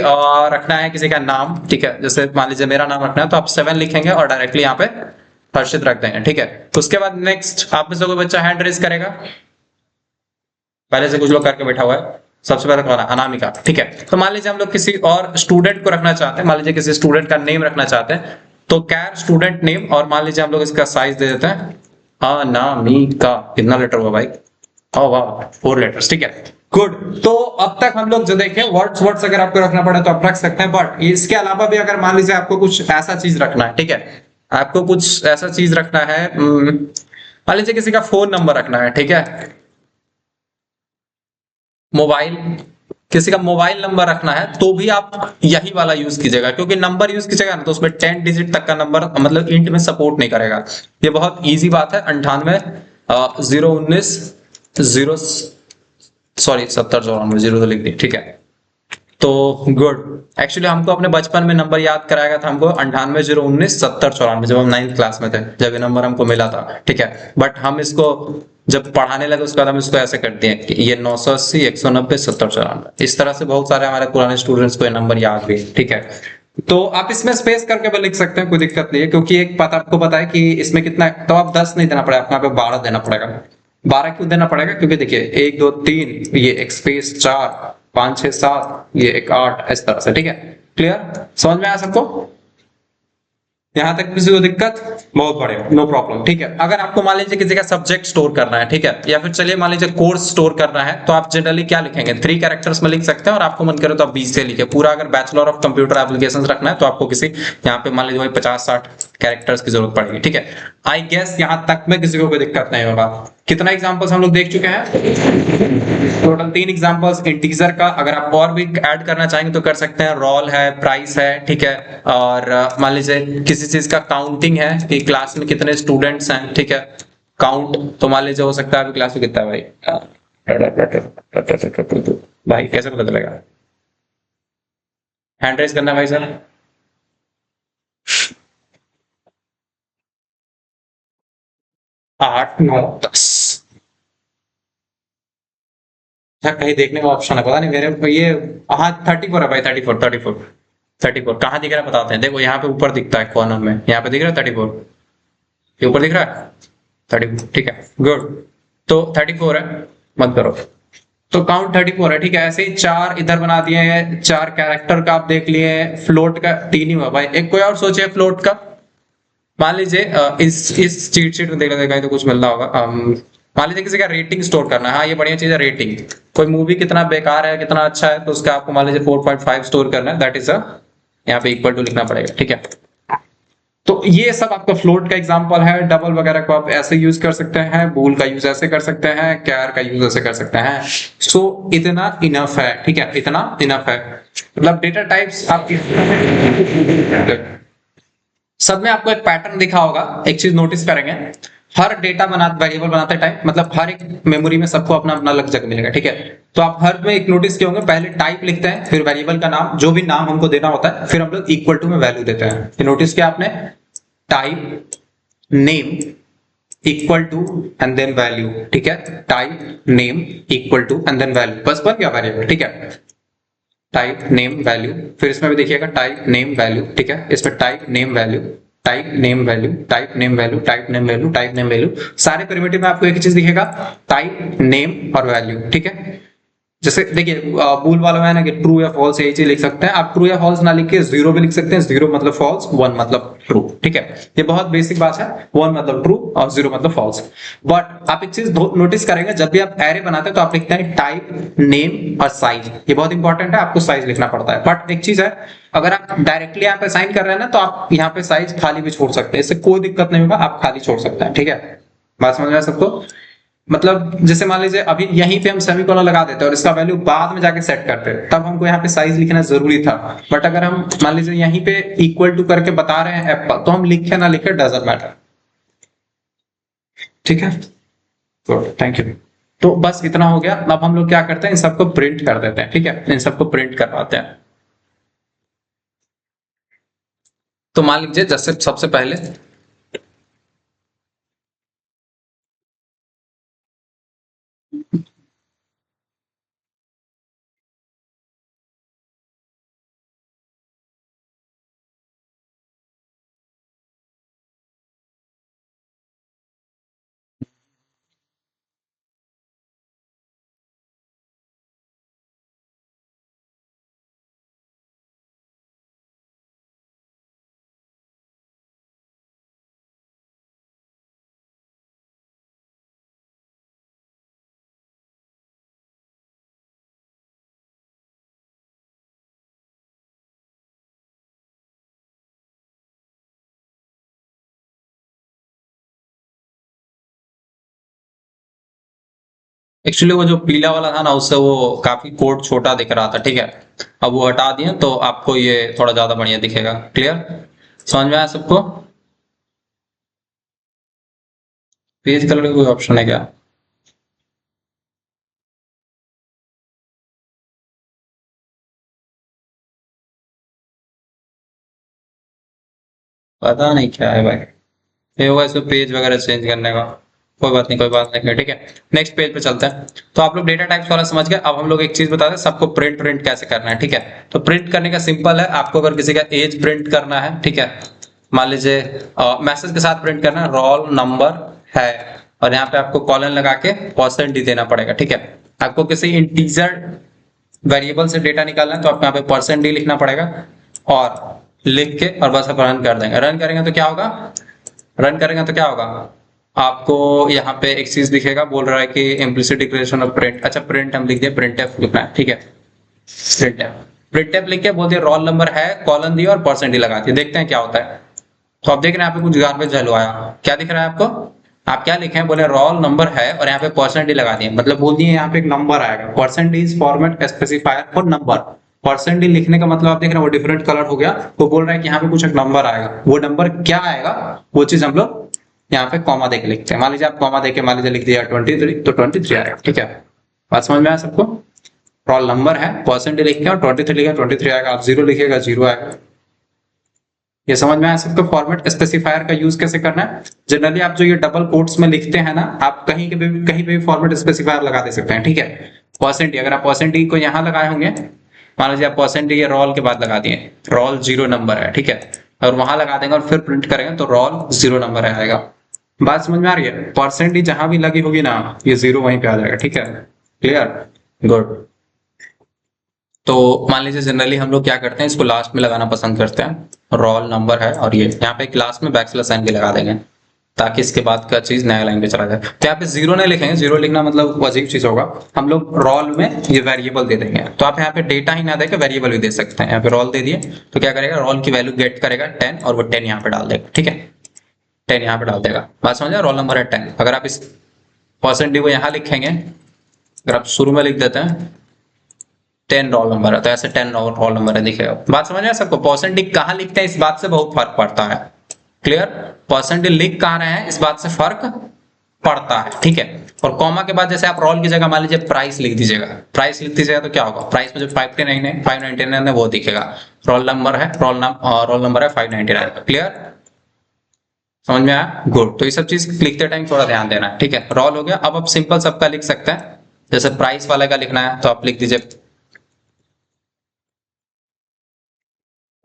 रखना है किसी का नाम, ठीक है, जैसे मान लीजिए मेरा नाम रखना है तो आप 7 लिखेंगे और डायरेक्टली यहाँ पे हर्षित रख देंगे, ठीक है। तो उसके बाद नेक्स्ट आप में से कोई बच्चा हैंड रेज करेगा, पहले से कुछ लोग करके बैठा हुआ है। सबसे पहले कौन है? अनामिका, ठीक है। तो मान लीजिए हम लोग किसी और स्टूडेंट को रखना चाहते हैं, मान लीजिए किसी स्टूडेंट का नेम रखना चाहते हैं, तो कैर स्टूडेंट नेम, और मान लीजिए हम लोग इसका साइज दे देते हैं अनामिका। कितना लेटर हुआ भाई? ओ वाह, 4 लेटर्स, ठीक है, गुड। तो अब तक हम लोग जो देखे वर्ड्स अगर आपको रखना पड़े तो आप रख सकते हैं, बट इसके अलावा भी अगर मान लीजिए आपको कुछ ऐसा चीज रखना है, ठीक है, आपको कुछ ऐसा चीज रखना है, मान लीजिए किसी का फोन नंबर रखना है, ठीक है, मोबाइल, किसी का मोबाइल नंबर रखना है तो भी आप यही वाला यूज कीजिएगा, क्योंकि नंबर यूज कीजिएगा ना तो उसमें 10 डिजिट तक का नंबर मतलब इंट में सपोर्ट नहीं करेगा। ये बहुत इजी बात है। 98 019 0 सॉरी 70 94 0 तो लिख दी, ठीक है। तो गुड, एक्चुअली हमको अपने बचपन में नंबर याद कराया था हमको 98 019 70 94, जब हम 9th क्लास में थे, जब ये नंबर हमको मिला था, ठीक है। बट हम इसको जब पढ़ाने लगे उसके बाद हम इसको ऐसे करते हैं कि ये 980 190 70 94, इस तरह से बहुत सारे हमारे पुराने स्टूडेंट्स को ये नंबर याद भी, ठीक है। तो आप इसमें स्पेस करके भी लिख सकते हैं, कोई दिक्कत नहीं है, क्योंकि एक बात आपको पता है कि इसमें कितना, तो आप 10 नहीं देना पड़ेगा, आपको यहाँ पे 12 देना पड़ेगा। 12 क्यों देना पड़ेगा? क्योंकि देखिए 1 2 3 ये एक स्पेस 4 5 6 7 ये एक 8, इस तरह से, ठीक है। क्लियर? समझ में आया सबको? यहां तक किसी को दिक्कत? बहुत बढ़िया, नो प्रॉब्लम, ठीक है। अगर आपको मान लीजिए किसी का सब्जेक्ट स्टोर करना है, ठीक है, या फिर चलिए मान लीजिए कोर्स स्टोर करना है, तो आप जनरली क्या लिखेंगे? 3 कैरेक्टर्स में लिख सकते हैं, और आपको मन करे तो आप 20 से लिखे पूरा। अगर बैचलर ऑफ कंप्यूटर एप्लीकेशंस रखना है तो आपको किसी यहाँ पे मान लीजिए 50-60 कैरेक्टर्स की जरूरत पड़ेगी, ठीक है। आई गेस यहां तक में किसी को कोई दिक्कत नहीं होगा। कितना एग्जांपल्स हम लोग देख चुके हैं? टोटल 3 एग्जांपल्स इंटीजर का। अगर आप और भी ऐड करना चाहेंगे तो कर सकते हैं। रोल है, प्राइस है, ठीक है, और मान लीजिए किसी चीज का काउंटिंग है कि क्लास में कितने स्टूडेंट्स हैं, ठीक है, काउंट। तो मान लीजिए हो सकता है अभी क्लास में कितना है भाई, भाई कैसे पता चलेगा? हैंड रेज करना भाई सर। 8 9 10, कहीं देखने का ऑप्शन है, पता नहीं मेरे को ये। हाँ 34 है भाई, 34 कहाँ दिख रहा है बताते हैं। देखो यहाँ पे ऊपर दिखता है कॉर्नर में, यहाँ पे दिख रहा है 34, ये ऊपर दिख रहा है 34, ठीक है, गुड। तो 34 है, मत करो। तो काउंट 34 है, ठीक है। ऐसे ही 4 इधर बना दिए हैं, 4 कैरेक्टर का आप देख लिए, फ्लोट का 3 ही हुआ भाई। एक कोई और सोचे फ्लोट का, मान लीजिए इस चीट शीट में देख लेते हैं तो कुछ मिल रहा होगा। मान लीजिए किसी का रेटिंग स्टोर करना है, हाँ ये बढ़िया चीज है रेटिंग। कोई मूवी कितना बेकार है कितना अच्छा है तो उसका आपको मान लीजिए 4.5 स्टोर करना है, दैट इज यहाँ पे इक्वल टू लिखना पड़ेगा, ठीक है। तो ये सब आपका फ्लोट का एग्जांपल है। डबल वगैरह को आप ऐसे यूज कर सकते हैं, बूल का यूज ऐसे कर सकते हैं, कैर का यूज ऐसे कर सकते हैं। सो इतना इनफ है, ठीक है, इतना इनफ है। मतलब डेटा टाइप्स आपकी सब में आपको एक पैटर्न दिखा होगा। एक चीज नोटिस करेंगे, हर डेटा वेरिएबल बनाते टाइम मतलब हर एक मेमोरी में सबको अपना अपना अलग जगह मिलेगा, ठीक है। तो आप हर में एक नोटिस किए होंगे, पहले टाइप लिखते हैं, फिर वेरिएबल का नाम, जो भी नाम हमको देना होता है, फिर हम लोग इक्वल टू में वैल्यू देते हैं। ये नोटिस किया आपने? Type name equal to and then value, ठीक है। Type name equal to and then value, बस बन गया वेरिएबल, ठीक है। टाइप नेम वैल्यू, फिर इसमें भी देखिएगा टाइप नेम वैल्यू, ठीक है। इसमें type name value, type name value, type name value, type name value, type name value. सारे प्रिमिटिव में आपको एक ही चीज दिखेगा, टाइप नेम और वैल्यू, ठीक है। जैसे देखिए बूल वाला है ना कि ट्रू या फॉल्स यही चीज लिख सकते हैं आप। ट्रू या फॉल्स ना लिख के जीरो भी लिख सकते हैं, जीरो मतलब फॉल्स, वन मतलब ट्रू, ठीक है। ये बहुत बेसिक बात है, वन मतलब ट्रू और जीरो मतलब फॉल्स। बट आप एक चीज नोटिस करेंगे, जब भी आप एरे बनाते हैं तो आप लिखते हैं टाइप नेम और साइज। ये बहुत इंपॉर्टेंट है, आपको साइज लिखना पड़ता है। बट एक चीज है, अगर आप डायरेक्टली यहाँ पे साइन कर रहे हैं ना तो आप यहाँ पे साइज खाली भी छोड़ सकते हैं, इससे कोई दिक्कत नहीं होगा, आप खाली छोड़ सकते हैं, ठीक है। बात समझ में आ सबको? मतलब जैसे मान लीजिए अभी यहीं पे हम सेमीकोलन लगा देते हैं और इसका वैल्यू बाद में जाके सेट करते हैं, तब हमको यहाँ पे साइज लिखना जरूरी था। बट अगर हम मान लीजिए यहीं पे इक्वल टू करके बता रहे हैं एप्पल, तो हम लिखे ना लिखे डजंट मैटर, ठीक है। Good, thank you. तो बस इतना हो गया। अब हम लोग क्या करते हैं, इन सबको प्रिंट कर देते हैं, ठीक है। इन सबको प्रिंट करवाते हैं। तो मान लीजिए जैसे सबसे पहले एक्चुअली वो जो पीला वाला था ना उससे वो काफी कोड छोटा दिख रहा था, ठीक है। अब वो हटा दिए तो आपको ये थोड़ा ज्यादा बढ़िया दिखेगा। क्लियर? समझ में आया सबको? पेज कलर का कोई ऑप्शन है क्या? पता नहीं क्या है भाई। ये होगा इसको पेज वगैरह चेंज करने का। कोई बात नहीं, कोई बात नहीं, ठीक है। नेक्स्ट पेज पे चलते हैं। तो आप लोग डेटा टाइप्स वाला समझ गए। अब हम लोग एक चीज बताते हैं सबको, प्रिंट प्रिंट कैसे करना है, ठीक है। तो प्रिंट करने का सिंपल है। आपको अगर किसी का एज प्रिंट करना है, ठीक है, मान लीजिए मैसेज के साथ प्रिंट करना है, रोल नंबर है, और यहाँ पे आपको कॉलन लगा के % देना पड़ेगा, ठीक है। आपको किसी इंटीजर वेरिएबल से डेटा निकालना है तो आपको यहाँ पे %d लिखना पड़ेगा, और लिख के और बस आप रन कर देंगे। रन करेंगे तो क्या होगा? रन करेंगे तो क्या होगा? आपको यहाँ पे एक चीज दिखेगा, बोल रहा है कि इम्प्लिसिट डिक्लेरेशन ऑफ प्रिंट। अच्छा, प्रिंट हम लिख दिए, प्रिंट एफ लिखना है, ठीक है। प्रिंट एफ, प्रिंट एफ लिख के बोल दिया रोल नंबर है, कॉलन दिया और % लगा दिया। देखते हैं क्या होता है। तो आप देख रहे हैं यहाँ पे कुछ गार्बेज वैल्यू आया। क्या दिख रहा है आपको? आप क्या लिखे हैं? बोले रोल नंबर है और यहाँ पे % लगा दिए, मतलब बोल दिए यहाँ पे एक नंबर आएगा। % Is format specifier for number. % लिखने का मतलब आप देख रहे हैं वो डिफरेंट कलर हो गया। तो बोल रहा है कि यहाँ पे कुछ एक नंबर आएगा। वो नंबर क्या आएगा वो चीज हम लोग यहाँ पे कॉमा देके लिखते हैं। मान लीजिए आप कॉमा देके मान लीजिए लिख दिया 23, तो 23 आएगा, ठीक है। बात समझ में आया सबको? रोल नंबर है, % लिख के और 23 लिखा, 23 आएगा। आप 0 लिखिएगा, 0 आएगा। ये समझ में आया सबको फॉर्मेट स्पेसिफायर का यूज कैसे करना है? जनरली आप जो ये डबल कोट्स में लिखते हैं ना, आप कहीं के भी कहीं पे भी फॉर्मेट स्पेसिफायर लगा दे सकते हैं, ठीक है। % अगर आप % को यहाँ लगाए होंगे, मान लीजिए आप % ये रोल के बाद लगा दिए, रोल 0 नंबर है, ठीक है, और वहां लगा देंगे और फिर प्रिंट करेंगे तो रोल 0 नंबर आएगा। बात समझ में आ रही है? % जहां भी लगी होगी ना, ये 0 वहीं पे आ जाएगा, ठीक है। क्लियर? गुड। तो मान लीजिए जनरली हम लोग क्या करते हैं, इसको लास्ट में लगाना पसंद करते हैं। रोल नंबर है और ये यहाँ पे क्लास में बैकस्लैश भी लगा देंगे ताकि इसके बाद का चीज नया लाइन पे चला जाए। तो यहाँ पे 0 नहीं लिखेंगे, 0 लिखना मतलब अजीब चीज होगा। हम लोग रोल में ये वेरिएबल दे देंगे। तो आप यहाँ पे डेटा ही ना देके वेरिएबल भी दे सकते हैं। यहाँ पे रोल दे दिए तो क्या करेगा, रोल की वैल्यू गेट करेगा 10 और वो 10 यहाँ पे डाल देगा, ठीक है। 10 यहाँ पे डाल देगा। बात समझ, रोल नंबर है 10। अगर आप इस % को यहाँ लिखेंगे, अगर आप शुरू में लिख देते हैं 10 रोल नंबर है तो ऐसे 10 रोल नंबर है दिखेगा। बात समझ में सबको? % कहाँ लिखते हैं इस बात से बहुत फर्क पड़ता है। क्लियर? % लिख कहाँ रहे हैं इस बात से फर्क पड़ता है, ठीक है। और कॉमा के बाद जैसे आप रोल की जगह मान लीजिए प्राइस लिख दीजिएगा, प्राइस लिख दीजिएगा तो क्या होगा? प्राइस में जो 599 है वो दिखेगा। रोल नंबर है, रोल नंबर है 599। क्लियर? समझ में आया? गुड। तो ये सब चीज लिखते टाइम थोड़ा ध्यान देना है, ठीक है। रोल हो गया। अब आप सिंपल सबका लिख सकते हैं। जैसे प्राइस वाले का लिखना है तो आप लिख दीजिए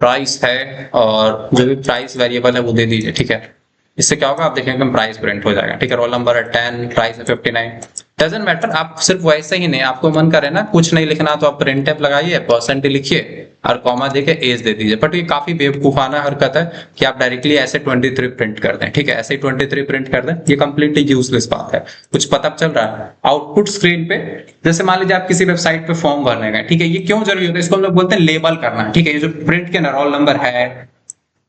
प्राइस है, और जो भी प्राइस वेरिएबल है वो दे दीजिए, ठीक है। इससे क्या होगा, आप देखेंगे प्राइस प्रिंट हो जाएगा, ठीक है। रोल नंबर है 10, प्राइस है 59। डजेंट मैटर, आप सिर्फ वैसे ही नहीं, आपको मन करे ना कुछ नहीं लिखना तो आप प्रिंट टैब लगाइए, % लिखिए और कॉमा देके एज दे दीजिए। बट ये काफी बेवकूफाना हरकत है कि आप डायरेक्टली ऐसे 23 प्रिंट कर दें, ठीक है। ऐसे ही 23 प्रिंट कर दें, ये कंप्लीटली यूजलेस बात है। कुछ पता चल रहा है आउटपुट स्क्रीन पे? जैसे मान लीजिए आप किसी वेबसाइट पे फॉर्म भरने गए, ठीक है, ये क्यों जरूरी होता है? इसको हम लोग बोलते हैं लेबल करना, ठीक है। ये जो प्रिंट के ना रोल नंबर है,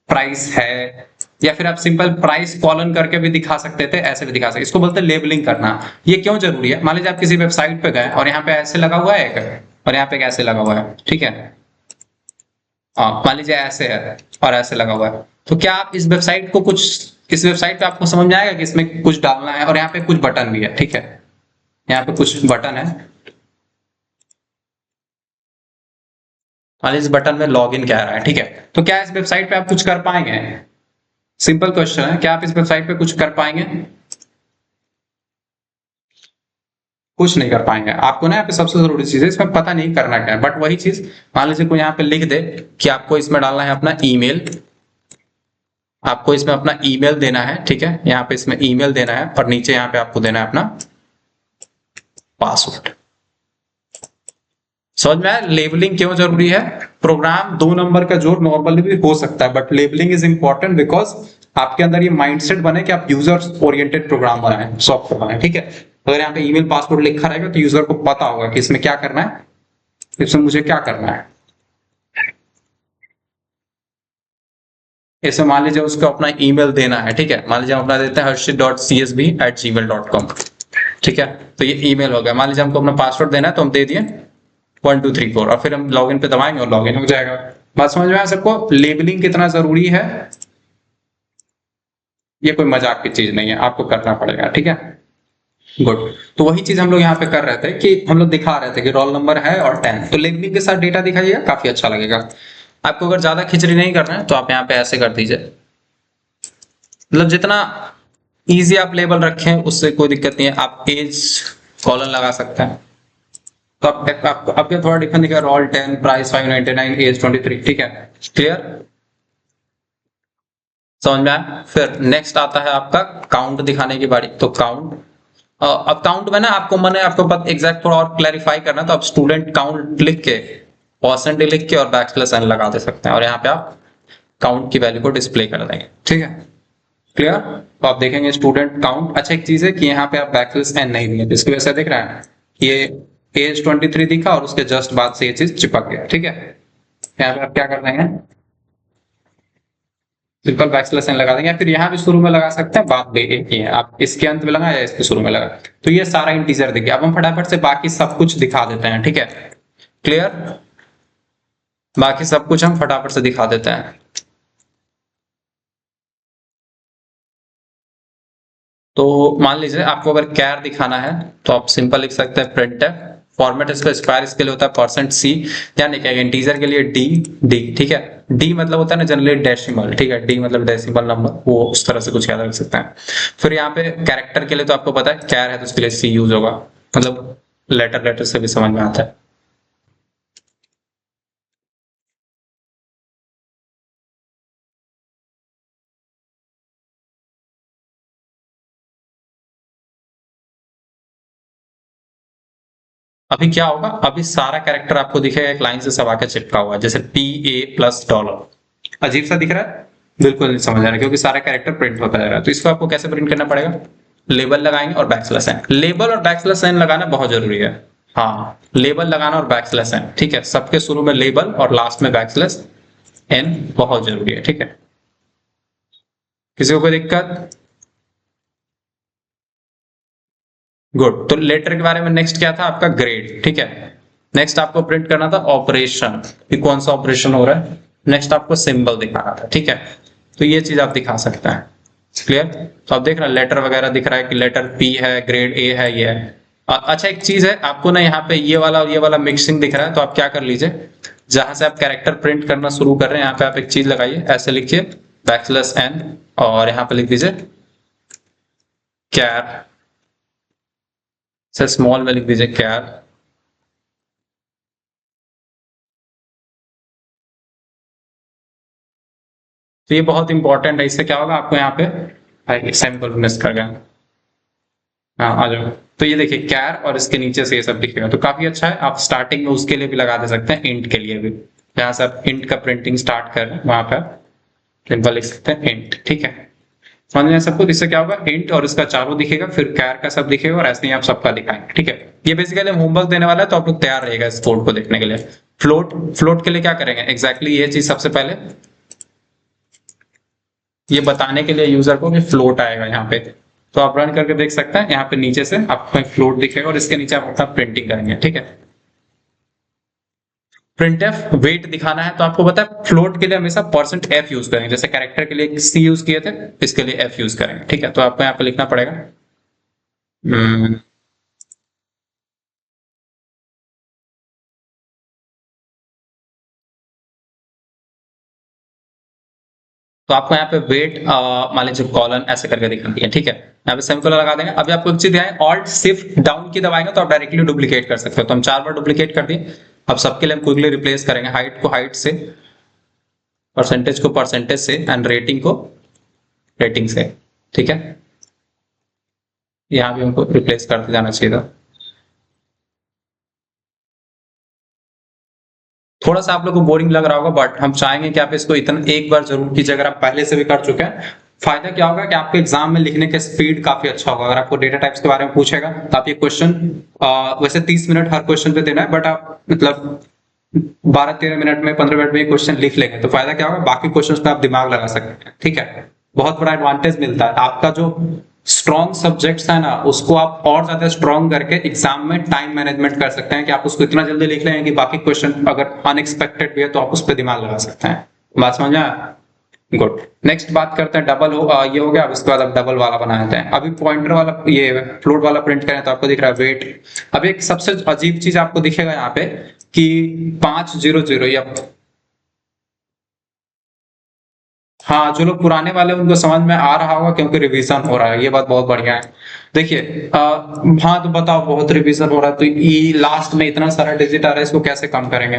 प्राइस है, या फिर आप सिंपल प्राइस कॉलन करके भी दिखा सकते थे, ऐसे भी दिखा सकते। इसको बोलते हैं लेबलिंग करना। ये क्यों जरूरी है? मान लीजिए आप किसी वेबसाइट पे गए और यहाँ पे ऐसे लगा हुआ है एक, और यहाँ पे ऐसे लगा हुआ है, ठीक है। हाँ, मान लीजिए ऐसे है और ऐसे लगा हुआ है, तो क्या आप इस वेबसाइट को कुछ, इस वेबसाइट पे आपको समझ में आएगा कि इसमें कुछ डालना है? और यहाँ पे कुछ बटन भी है, ठीक है, यहाँ पे कुछ बटन है। और इस बटन में लॉग इन कह रहा है, ठीक है। तो क्या इस वेबसाइट पे आप कुछ कर पाएंगे? सिंपल क्वेश्चन है, क्या आप इस वेबसाइट पे कुछ कर पाएंगे? कुछ नहीं कर पाएंगे। आपको ना यहाँ पे सबसे जरूरी चीज है, इसमें पता नहीं करना क्या है, बट वही चीज मान लीजिए कोई यहाँ पे लिख दे कि आपको इसमें डालना है अपना ईमेल, आपको इसमें अपना ईमेल देना है, ठीक है। यहाँ पे इसमें ईमेल देना है और नीचे यहाँ पे आपको देना है अपना पासवर्ड। समझ में आया लेबलिंग क्यों जरूरी है? प्रोग्राम 2 नंबर का जोड़ नॉर्मली भी हो सकता है, but labelling is important because आपके अंदर ये माइंडसेट बने कि आप यूजर ओरिएंटेड प्रोग्राम बनाएं, सॉफ्टवेयर बनाएं, ठीक है। अगर यहाँ पे ईमेल पासवर्ड लिखा रहेगा तो यूजर को पता होगा कि इसमें क्या करना है, इसमें मुझे क्या करना है। इसमें मान लीजिए उसको अपना ईमेल देना है, ठीक है। मान लीजिए हम अपना देते हैं harshit.csb@gmail.com, ठीक है। तो ये ईमेल हो गया। मान लीजिए हमको अपना पासवर्ड देना है तो हम दे दिए 1234 और फिर हम लॉगिन पे दबाएंगे और लॉगिन हो जाएगा। बात समझ में आया सबको? लेबलिंग कितना जरूरी है, ये कोई मजाक की चीज नहीं है, आपको करना पड़ेगा, ठीक है। गुड। तो वही चीज हम लोग यहाँ पे कर रहे थे कि हम लोग दिखा रहे थे कि रोल नंबर है और 10, तो लेबलिंग के साथ डेटा दिखाइएगा, काफी अच्छा लगेगा। आपको अगर ज्यादा खिचड़ी नहीं करना है तो आप यहाँ पे ऐसे कर दीजिए, मतलब जितना इजी आप लेबल रखें उससे कोई दिक्कत नहीं है। आप एज कॉलन लगा सकते हैं, तो आपके थोड़ा डिफरेंट दिखेगा, रोल 10, प्राइस 599, एज 23, ठीक है। क्लियर? समझ में आया? फिर नेक्स्ट आता है आपका काउंट दिखाने की बारी। तो काउंट, अब काउंट में ना आपको मैंने आपको एग्जैक्ट थोड़ा और क्लैरिफाई करना, तो आप स्टूडेंट काउंट लिख के परसेंट लिख के और बैकस्लैश एन लगा दे सकते हैं और यहाँ पे आप काउंट की वैल्यू को डिस्प्ले कर देंगे, ठीक है। क्लियर? तो आप देखेंगे स्टूडेंट काउंट। अच्छा एक चीज है कि यहाँ पे आप बैकस्लैश एन नहीं दिए, इसकी वजह से दिख रहा है ये एज 23 दिखा और उसके जस्ट बाद से ये चीज चिपक गया, ठीक है। यहाँ पे आप क्या कर देंगे, सिंपल बैकस्लैश एन लगा देंगे, या फिर यहाँ भी शुरू में लगा सकते हैं, बात एक ही है, आप इसके अंत में लगा या इसके शुरू में लगा। तो ये सारा इंटीजर देखिए। अब हम फटाफट से बाकी सब कुछ दिखा देते हैं, ठीक है। क्लियर? बाकी सब कुछ हम फटाफट से दिखा देते हैं। तो मान लीजिए आपको अगर कैर दिखाना है तो आप सिंपल लिख सकते हैं printf, फॉर्मेट इसका स्क्वायर इसके लिए होता है %c, यानी क्या इंटीजर के लिए डी, ठीक है। डी मतलब होता है ना जनरली डेसिमल, ठीक है। डी मतलब डेसिमल नंबर, वो उस तरह से कुछ याद रख सकते हैं। फिर यहाँ पे कैरेक्टर के लिए तो आपको पता है कैर है तो उसके लिए सी यूज होगा, मतलब लेटर से भी समझ में आता है। अभी क्या होगा, अभी सारा कैरेक्टर आपको दिखेगा एक लाइन से सब आके चिपका हुआ है, जैसे $PA+। अजीब सा दिख रहा है, बिल्कुल नहीं समझ आ रहा क्योंकि सारा कैरेक्टर प्रिंट होता जा रहा है। तो इसको आपको कैसे प्रिंट करना पड़ेगा, लेबल लगाएंगे और बैकस्लैश एन। लेबल और बैकस्लैश एन लगाना बहुत जरूरी है। हाँ, लेबल लगाना और बैकस्लैश एन, ठीक है। सबके शुरू में लेबल और लास्ट में बैकस्लैश एन बहुत जरूरी है, ठीक है। किसी को कोई दिक्कत? गुड। तो लेटर के बारे में नेक्स्ट क्या था आपका, ग्रेड, ठीक है। नेक्स्ट आपको प्रिंट करना था ऑपरेशन, कि कौन सा ऑपरेशन हो रहा है। नेक्स्ट आपको सिंबल दिखाना था, ठीक है। तो ये चीज आप दिखा सकते हैं। क्लियर? तो आप देख रहे हैं लेटर वगैरह दिख रहा है कि लेटर पी है, ग्रेड ए है, ये है। अच्छा एक चीज है, आपको ना यहाँ पे ये वाला और ये वाला मिक्सिंग दिख रहा है, तो आप क्या कर लीजिए, जहां से आप कैरेक्टर प्रिंट करना शुरू कर रहे हैं यहाँ पे आप एक चीज लगाइए, ऐसे लिखिए बैकस्लैश एन और यहाँ पे लिख दीजिए कैर, से स्मॉल में लिख दीजिए कैर। तो ये बहुत इंपॉर्टेंट है, इससे क्या होगा आपको यहाँ पे सैंपल मिस कर गया। हाँ आ जाओ। तो ये देखिए कैर और इसके नीचे से ये सब दिखेगा, तो काफी अच्छा है। आप स्टार्टिंग में उसके लिए भी लगा दे सकते हैं, इंट के लिए भी, जहां से आप इंट का प्रिंटिंग स्टार्ट कर रहे हैं वहां पर सिंपल लिख सकते हैं इंट, ठीक है। समझ में सबको? इससे क्या होगा, इंट और इसका चारों दिखेगा, फिर कैर का सब दिखेगा और ऐसे ही आप सबका दिखाएंगे, ठीक है। ये बेसिकली हम होमवर्क देने वाला है, तो आप लोग तैयार रहेगा इस कोड को देखने के लिए। फ्लोट, फ्लोट के लिए क्या करेंगे एग्जैक्टली ये चीज सबसे पहले ये बताने के लिए यूजर को कि फ्लोट आएगा यहाँ पे, तो आप रन करके देख सकते हैं। यहाँ पे नीचे से आपको एक फ्लोट दिखेगा और इसके नीचे आप अपना प्रिंटिंग करेंगे, ठीक है। प्रिंटफ वेट दिखाना है तो आपको पता है फ्लोट के लिए हमेशा %f यूज करेंगे, जैसे कैरेक्टर के लिए c यूज किए थे, इसके लिए f यूज करेंगे, ठीक है। तो आपको यहाँ पे लिखना पड़ेगा तो आपको यहाँ पे वेट मान लीजिए कॉलन ऐसे करके दिखाती है, ठीक है। यहाँ पे सेमीकोलन लगा देंगे। अभी आपको एक चीज ध्यान, ऑल्ट शिफ्ट डाउन की दबाएंगे तो आप डायरेक्टली डुप्लीकेट कर सकते हो। तो हम 4 बार डुप्लीकेट कर दिए। अब सबके लिए हम क्विकली रिप्लेस करेंगे, हाइट को हाइट से, परसेंटेज को परसेंटेज से, एंड रेटिंग को रेटिंग से, ठीक है। यहाँ भी हमको रिप्लेस करते जाना चाहिए था। थोड़ा सा आप लोग को बोरिंग लग रहा होगा, बट हम चाहेंगे कि आप इसको इतना एक बार जरूर कीजिए। अगर आप पहले से भी कर चुके हैं, फायदा क्या होगा कि आपके एग्जाम में लिखने का स्पीड काफी अच्छा होगा। अगर आपको डेटा टाइप्स के बारे में पूछेगा तो आप ये क्वेश्चन वैसे 30 मिनट हर क्वेश्चन पे देना है, बट आप मतलब 12-13 मिनट में, 15 मिनट में ये क्वेश्चन लिख लेंगे तो फायदा क्या होगा, बाकी क्वेश्चन पे आप दिमाग लगा सकते हैं, ठीक है। बहुत बड़ा एडवांटेज मिलता है। आपका जो स्ट्रॉन्ग सब्जेक्ट्स है ना, उसको आप और ज्यादा स्ट्रॉन्ग करके एग्जाम में टाइम मैनेजमेंट कर सकते हैं कि आप उसको इतना जल्दी लिख लें कि बाकी क्वेश्चन अगर अनएक्सपेक्टेड भी है तो आप उस पर दिमाग लगा सकते हैं। बात समझ आया? गुड। नेक्स्ट बात करते हैं डबल ये हो गया। अब इसके बाद अब डबल वाला बनाते हैं। अभी पॉइंटर वाला, ये फ्लोट वाला प्रिंट करें तो आपको दिख रहा है वेट। अब एक सबसे अजीब चीज आपको दिखेगा यहाँ पे कि 500 या, हाँ, जो लोग पुराने वाले उनको समझ में आ रहा होगा क्योंकि रिवीजन हो रहा है, ये बात बहुत बढ़िया है। देखिए हाँ, तो बताओ बहुत रिवीजन हो रहा है तो ई लास्ट में इतना सारा डिजिट आ रहा है, इसको कैसे कम करेंगे?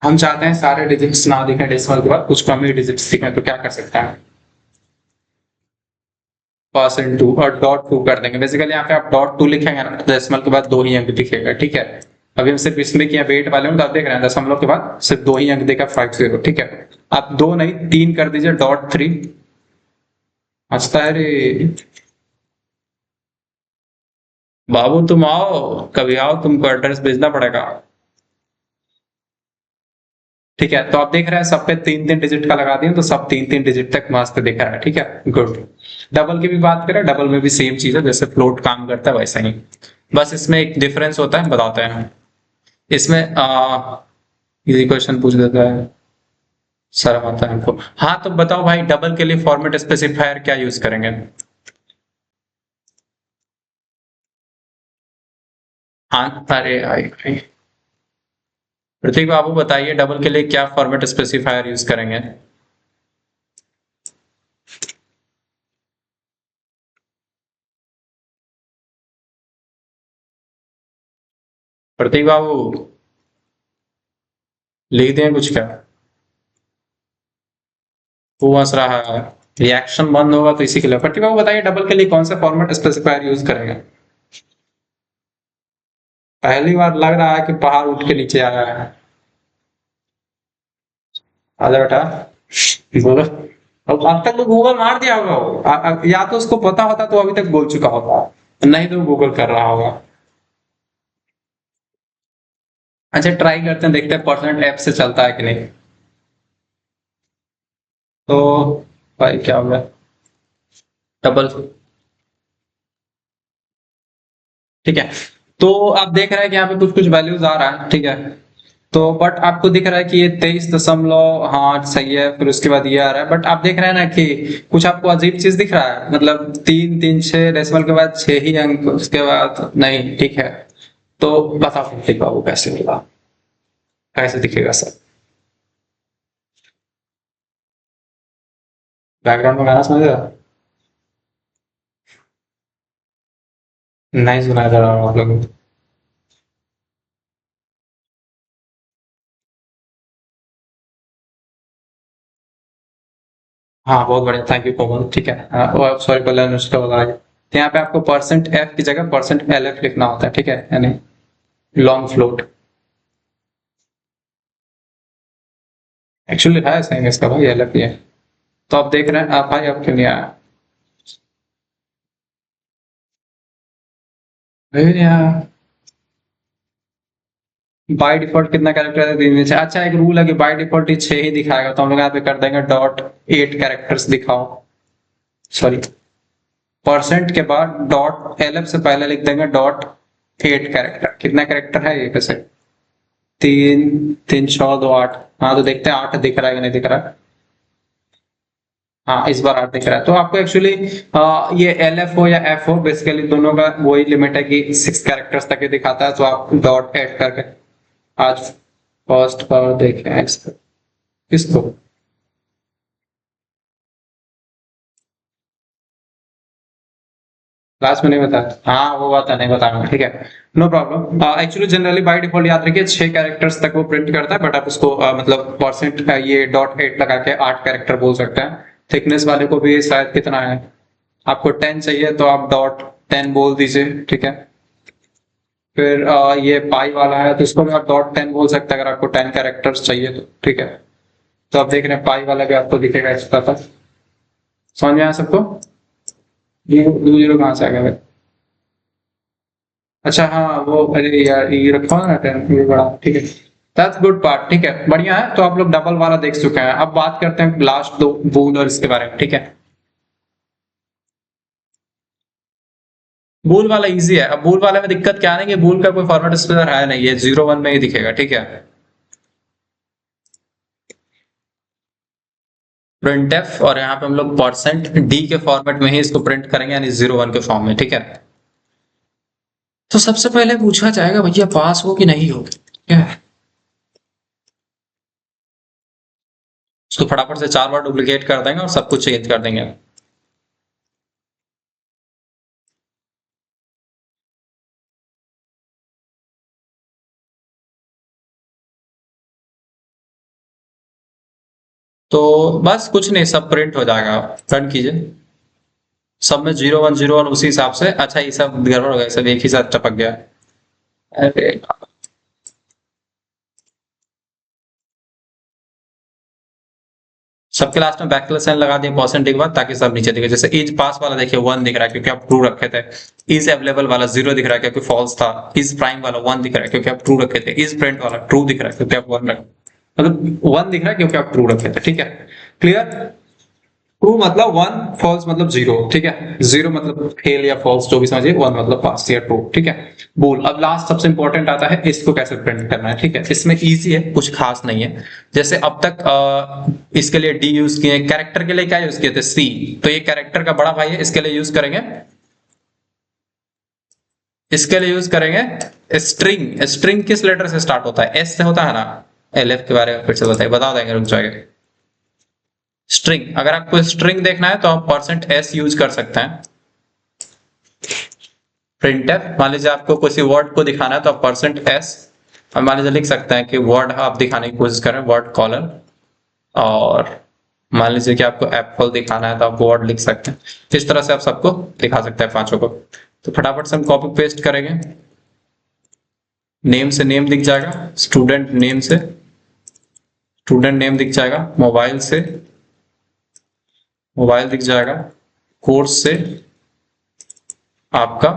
हम चाहते हैं सारे डिजिट्स ना दिखें डेसिमल के बाद, कुछ कम ही डिजिट्स दिखें, तो क्या कर सकते हैं? परसेंट टू और डॉट टू कर देंगे। बेसिकली यहाँ पे आप डॉट टू लिखेंगे ना, तो डेसिमल के बाद 2 ही अंक दिखेगा, ठीक है। अभी हम सिर्फ इसमें किया वेट वाले में, तो आप देख रहे हैं दशमलव के बाद सिर्फ 2 ही अंक देगा, 50, ठीक है। आप 2 नहीं 3 कर दीजिए, डॉट 3। हंसता है रे बाबू, तुम आओ, कभी आओ, तुमको एड्रेस भेजना पड़ेगा, ठीक है। तो आप देख रहे हैं सब पे 3-3 डिजिट का लगा दिए, तो सब 3-3 डिजिट तक मस्त दिख रहा है, ठीक है। गुड। डबल की भी बात करें, डबल में भी सेम चीज है, जैसे फ्लोट काम करता है वैसा ही, बस इसमें एक डिफरेंस होता है, बताते हैं। इसमें इजी क्वेश्चन पूछ देता है, शर्म आता है हमको। हाँ, तो बताओ भाई, डबल के लिए फॉर्मेट स्पेसिफायर क्या यूज करेंगे? हाँ, अरे भाई प्रतीक बाबू बताइए, डबल के लिए क्या फॉर्मेट स्पेसिफायर यूज करेंगे? प्रतीक बाबू लिख दें कुछ क्या? वो हंस रहा है, रिएक्शन बंद होगा तो इसी के लिए। प्रतीक बाबू बताइए, डबल के लिए कौन सा फॉर्मेट स्पेसिफायर यूज करेंगे? पहली बार लग रहा है कि पहाड़ उठ के नीचे आया है। आजा बेटा, बोलो। अब तक तो गूगल मार दिया होगा वो। या तो उसको पता होता तो अभी तक बोल चुका होगा, नहीं तो गूगल कर रहा होगा। अच्छा, ट्राई करते हैं, देखते हैं परसेंट ऐप से चलता है कि नहीं। तो भाई क्या हो गया? डबल, ठीक है। तो आप देख रहे हैं कि यहाँ पे कुछ कुछ वैल्यूज आ रहा है, ठीक है। तो बट आपको दिख रहा है कि ये 23 दशमलव, हाँ सही है, फिर उसके बाद ये आ रहा है। बट आप देख रहे हैं ना कि कुछ आपको अजीब चीज दिख रहा है, मतलब 3 3 6 डेसिमल के बाद 6 ही अंक, उसके बाद नहीं, ठीक है। तो बताओ ठीक बाबू, कैसे होगा, कैसे दिखेगा सर? बैकग्राउंड में गाना समझ रहा? नहीं सुनाया जा रहा होगा आप लोगों को। हाँ बहुत बढ़िया, थैंक यू कोमल, ठीक है। सॉरी कल्याण, उसका बता गया। तो यहाँ पे आपको परसेंट एफ की जगह परसेंट एल एफ लिखना होता है, ठीक है, यानी लॉन्ग फ्लोट। एक्चुअली है सही इसका भाई, एल एफ ही है। तो आप देख रहे हैं, आप भाई आप क्यों नहीं आया? अरे यार, बाय डिफॉल्ट कितना कैरेक्टर है? 3 में से। अच्छा, एक रूल है कि बाय डिफॉल्ट ही 6 ही दिखाएगा, तो हम लोग यहाँ पे कर देंगे डॉट 8 कैरेक्टर्स दिखाओ। सॉरी, परसेंट के बाद डॉट एल एफ से पहले लिख देंगे डॉट 8 कैरेक्टर। कितना कैरेक्टर है ये वैसे? 3 3 6 2 8। हाँ, तो देखते हैं 8 दिख रहा है कि नहीं दिख रहा है। हाँ, इस बार 8 दिख रहा है। तो आपको एक्चुअली ये एल एफ हो या एफ हो, बेसिकली दोनों का वही लिमिट है कि 6 कैरेक्टर्स तक ही दिखाता है, तो आप डॉट ऐड करके आज फर्स्ट बार देखें किसको? क्लास में नहीं बताया, हाँ वो बात है, नहीं बताऊंगा, ठीक है, no problem. Actually generally by default याद रखिए 6 कैरेक्टर्स तक वो प्रिंट करता है, बट आप उसको मतलब परसेंट ये .8 लगा के 8 कैरेक्टर बोल सकते हैं। थिकनेस वाले को भी शायद कितना है, आपको 10 चाहिए तो आप .10 बोल दीजिए, ठीक है। फिर ये पाई वाला है तो इसको भी आप .10 बोल सकते हैं अगर आपको 10 कैरेक्टर्स चाहिए तो, ठीक है। तो आप देख रहे हैं पाई वाला भी आपको दिखेगा एक्स्ट्रा तक। समझ में आया सबको? ये 2 0 कहाँ से आ गया भाई? अच्छा हाँ वो, अरे यार ये रखा हुआ ना 10, ये बड़ा, ठीक है। दैट्स गुड पार्ट, ठीक है, बढ़िया है। तो आप लोग डबल वाला देख चुके हैं। अब बात करते हैं लास्ट 2 बूल और इसके बारे में, ठीक है। बूल वाला इजी है। अब बूल वाले में दिक्कत क्या है ना कि बूल का कोई फॉर्मेट स्पेलर है नहीं, ये 0 1 में ही दिखेगा, ठीक है। प्रिंटफ, और यहाँ पे हम लोग परसेंट डी के फॉर्मेट में ही इसको प्रिंट करेंगे, यानी 0 1 के फॉर्म में, ठीक है। तो सबसे पहले पूछा जाएगा भैया पास हो कि नहीं हो, ठीक है। उसको फटाफट से 4 बार डुप्लीकेट कर देंगे और सब कुछ चेंज कर देंगे। तो बस कुछ नहीं, सब प्रिंट हो जाएगा, रन कीजिए। सब में 0 1 0 1 उसी हिसाब से। अच्छा ये सब गड़बड़ हो गया, सब एक ही साथ टपक गया। अरे सबके लास्ट में बैकस्लैश एन लगा दिया परसेंट के बाद, ताकि सब नीचे दिखे। जैसे इज पास वाला देखिए 1 दिख रहा है क्योंकि आप ट्रू रखे थे। इज अवेलेबल वाला 0 दिख रहा है क्योंकि फॉल्स था। इज प्राइम वाला 1 दिख रहा है क्योंकि आप ट्रू रखे थे। इज प्रिंट वाला ट्रू दिख रहा है क्योंकि आप 1 रखे, मतलब 1 दिख रहा है क्योंकि आप ट्रू रखे थे, ठीक है। क्लियर? ट्रू मतलब 1, फॉल्स मतलब 0, ठीक है। 0 मतलब फेल या फॉल्स जो भी समझिए, 1 मतलब पास या ट्रू, ठीक है। बोल। अब लास्ट सबसे इंपॉर्टेंट आता है, इसको कैसे प्रिंट करना है, ठीक है। इसमें इजी है, कुछ खास नहीं है। जैसे अब तक इसके लिए डी यूज किए, कैरेक्टर के लिए क्या यूज किए थे, सी। तो ये कैरेक्टर का बड़ा भाई है, इसके लिए यूज करेंगे, इसके लिए यूज करेंगे स्ट्रिंग। स्ट्रिंग किस लेटर से स्टार्ट होता है, एस से होता है ना। एलएफ के बारे में फिर से बताइए, बता देंगे, रुक जाएगा। स्ट्रिंग, अगर आपको स्ट्रिंग देखना है तो आप परसेंट एस यूज कर सकते हैं। प्रिंटफ, मान लीजिए आपको किसी वर्ड को दिखाना है तो आप परसेंट एस, और मान लीजिए लिख सकते हैं कि वर्ड आप दिखाने की कोशिश करें, वर्ड कॉलन। और मान लीजिए कि आपको एप्पल दिखाना है तो आप वर्ड लिख सकते हैं। इस तरह से आप सबको दिखा सकते हैं, 5 को। तो फटाफट से हम कॉपी पेस्ट करेंगे। नेम से नेम दिख जाएगा, स्टूडेंट नेम से स्टूडेंट नेम दिख जाएगा, मोबाइल से मोबाइल दिख जाएगा, कोर्स से आपका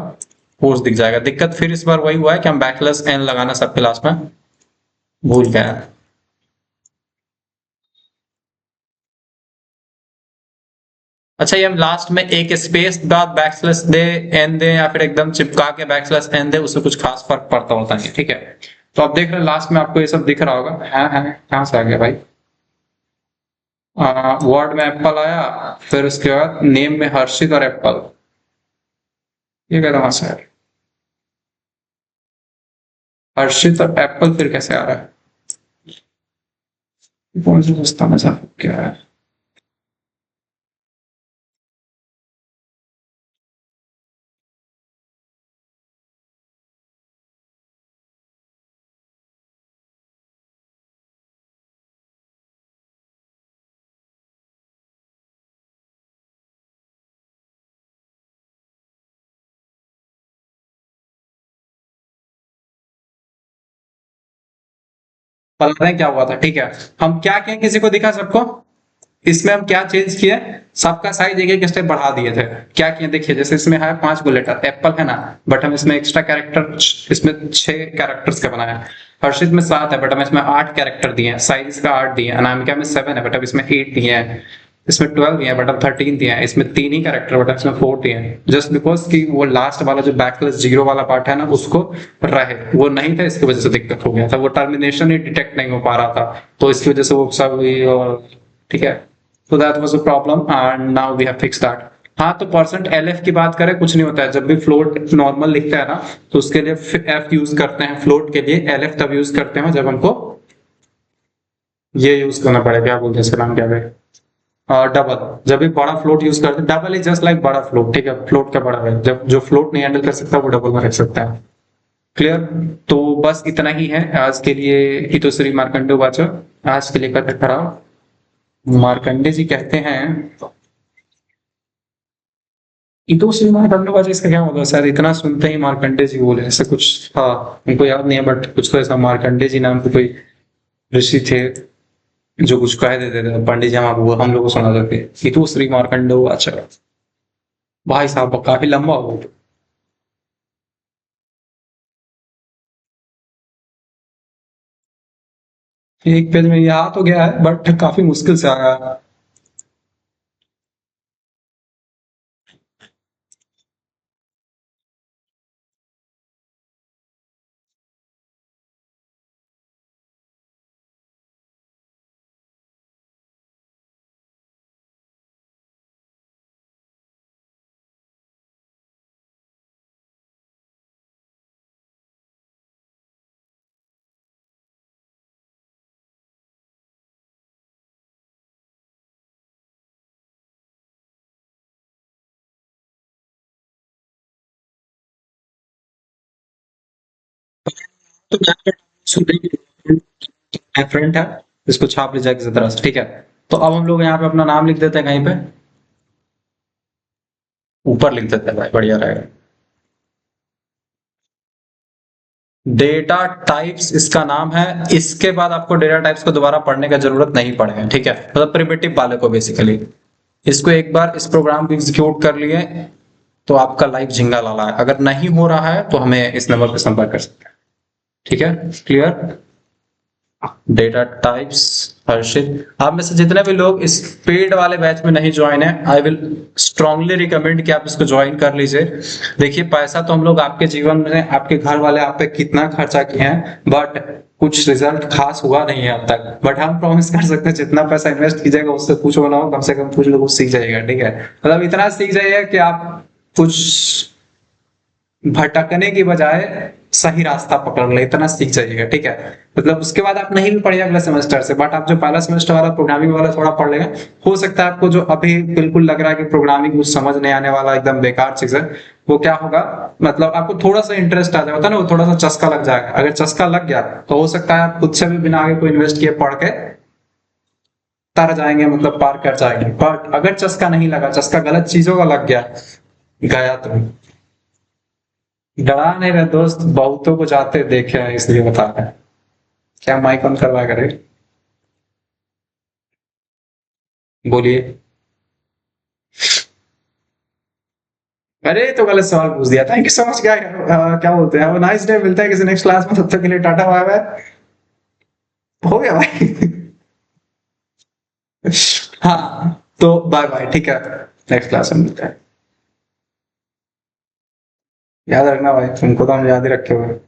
कोर्स दिख जाएगा। दिक्कत फिर इस बार वही हुआ है कि हम बैकलेस एन लगाना सबके लास्ट में भूल गए हैं। अच्छा ये हम लास्ट में एक स्पेस बाद बैकस्लैश दे एन दे, या फिर एकदम चिपका के बैकस्लैश एन दे, उससे कुछ खास फर्क पड़ता होता नहीं, ठीक है। तो आप देख रहे हैं लास्ट में आपको ये सब दिख रहा होगा। है कहां से आ गया भाई? वर्ड में एप्पल आया, फिर उसके बाद नेम में हर्षित और एप्पल, ये कदम से है। हर्षित और एप्पल फिर कैसे आ रहा है? कौन सा रास्ता में सब क्या है? पता है क्या हुआ था, ठीक है। हम क्या किए, किसी को दिखा सबको? इसमें हम क्या चेंज किए, सबका साइज एक एक स्टेप बढ़ा दिए थे। क्या किए देखिए, जैसे इसमें है 5 को लेटर, एप्पल है ना, बट हम इसमें एक्स्ट्रा कैरेक्टर, इसमें 6 कैरेक्टर्स का बनाया है। हर्षित में 7 है बट हम इसमें 8 कैरेक्टर दिए हैं, साइज इसका 8 दिए हैं। अनामिका में 7 है बट अब इसमें 8 दिए हैं। इसमें 12 दिए हैं बट अब 13 दिए हैं। इसमें 3 ही कैरेक्टर बट इसमें 4 दिए हैं, जस्ट बिकॉज कि वो लास्ट वाला जो बैकलेस 0 वाला पार्ट है ना, उसको रहे वो नहीं था, इसकी वजह से दिक्कत हो गया था। वो टर्मिनेशन ही डिटेक्ट नहीं हो पा रहा था, तो इसकी वजह से वो सब हुई, और ठीक है। So that was a problem and now we have fixed that. हाँ तो परसेंट LF की बात करें, कुछ नहीं होता है। जब भी फ्लोट नॉर्मल लिखता है ना, तो उसके लिए F यूज करते हैं। फ्लोट के लिए LF तब यूज करते हैं जब हमको ये यूज करना पड़ेगा, क्या बोलते हैं इसका नाम क्या है, डबल। जब भी बड़ा फ्लोट यूज करते हैं, डबल इज जस्ट लाइक बड़ा फ्लोट, ठीक है, फ्लोट का बड़ा है, जब जो फ्लोट नहीं हैंडल कर सकता वो डबल में रख सकता है। क्लियर। तो बस इतना ही है आज के लिए। हितोश्री मार्कंडे वाचा, आज के लिए कथा खराब। मार्कंडे जी कहते हैं, हितोश्री मार्कंडे वाचा इसका क्या होगा, शायद इतना सुनते ही मार्कंडे जी बोले, ऐसा कुछ था, उनको याद नहीं है, बट कुछ तो ऐसा मार्कंडे जी नाम के कोई ऋषि थे जो कुछ कह देते थे, पंडित जी हम लोग को सुना देते, हितोश्री मार्कंडे वाचा। भाई साहब काफी लंबा हो। एक पेज में ये आ तो गया है बट काफी मुश्किल से आया। तो फ्रेंड है, इसको छाप लीजिए किसी तरह से, ठीक है। तो अब हम लोग यहाँ पे अपना नाम लिख देते हैं, कहीं पे ऊपर लिख देते हैं भाई, बढ़िया रहेगा। डेटा टाइप्स इसका नाम है। इसके बाद आपको डेटा टाइप्स को दोबारा पढ़ने का जरूरत नहीं पड़ेगा, ठीक है, मतलब प्रिमिटिव वाले को बेसिकली। इसको एक बार इस प्रोग्राम को एग्जीक्यूट कर लिए तो आपका लाइफ झिंगा लाला है। अगर नहीं हो रहा है तो हमें इस नंबर पर संपर्क कर सकते हैं, ठीक है। क्लियर। Data types. हर्षित, आप में से जितने भी लोग इस पेड वाले बैच में नहीं ज्वाइन है, आई विल स्ट्रांगली रिकमेंड कि आप इसको ज्वाइन कर लीजिए। देखिए पैसा तो हम लोग आपके जीवन में, आपके घर वाले आप पे कितना खर्चा किए हैं, बट कुछ रिजल्ट खास हुआ नहीं है अब तक। बट हम प्रॉमिस कर सकते हैं जितना पैसा इन्वेस्ट कीजिएगा उससे कुछ होना हो, कम से कम कुछ लोग सीख जाइएगा, ठीक है। मतलब इतना सीख जाइएगा कि आप कुछ भटकने की बजाय सही रास्ता पकड़ ले, इतना सीख जाइएगा, ठीक है। मतलब उसके बाद आप नहीं भी पढ़िए अगले सेमेस्टर से, बट आप जो पहला सेमेस्टर वाला प्रोग्रामिंग वाला थोड़ा पढ़ लेंगे, हो सकता है आपको जो अभी बिल्कुल लग रहा है कि प्रोग्रामिंग कुछ समझ नहीं आने वाला, एकदम बेकार चीज है, वो क्या होगा, मतलब आपको थोड़ा सा इंटरेस्ट आ जाएगा ना, वो थोड़ा सा चस्का लग जाएगा। अगर चस्का लग गया तो हो सकता है आप खुद से भी बिना आगे कोई इन्वेस्ट किए पढ़ के तर जाएंगे, मतलब पार कर जाएंगे। बट अगर चस्का नहीं लगा, चस्का गलत चीजों का लग गया, गया तुम। डरा नहीं रहे दोस्त, बहुतों को जाते देखे हैं इसलिए बता रहे हैं। क्या माइक ऑन करवा करे, बोलिए। अरे तो गलत सवाल पूछ दिया, थैंक यू सो मच। क्या बोलते हैं, नाइस डे, मिलता है किसी नेक्स्ट क्लास में, तब तक के लिए टाटा बाय बाय। हो गया भाई। हाँ तो बाय बाय, ठीक है, नेक्स्ट क्लास में मिलते हैं। याद रखना भाई, तुमको तो हम याद ही रखे हुए हैं।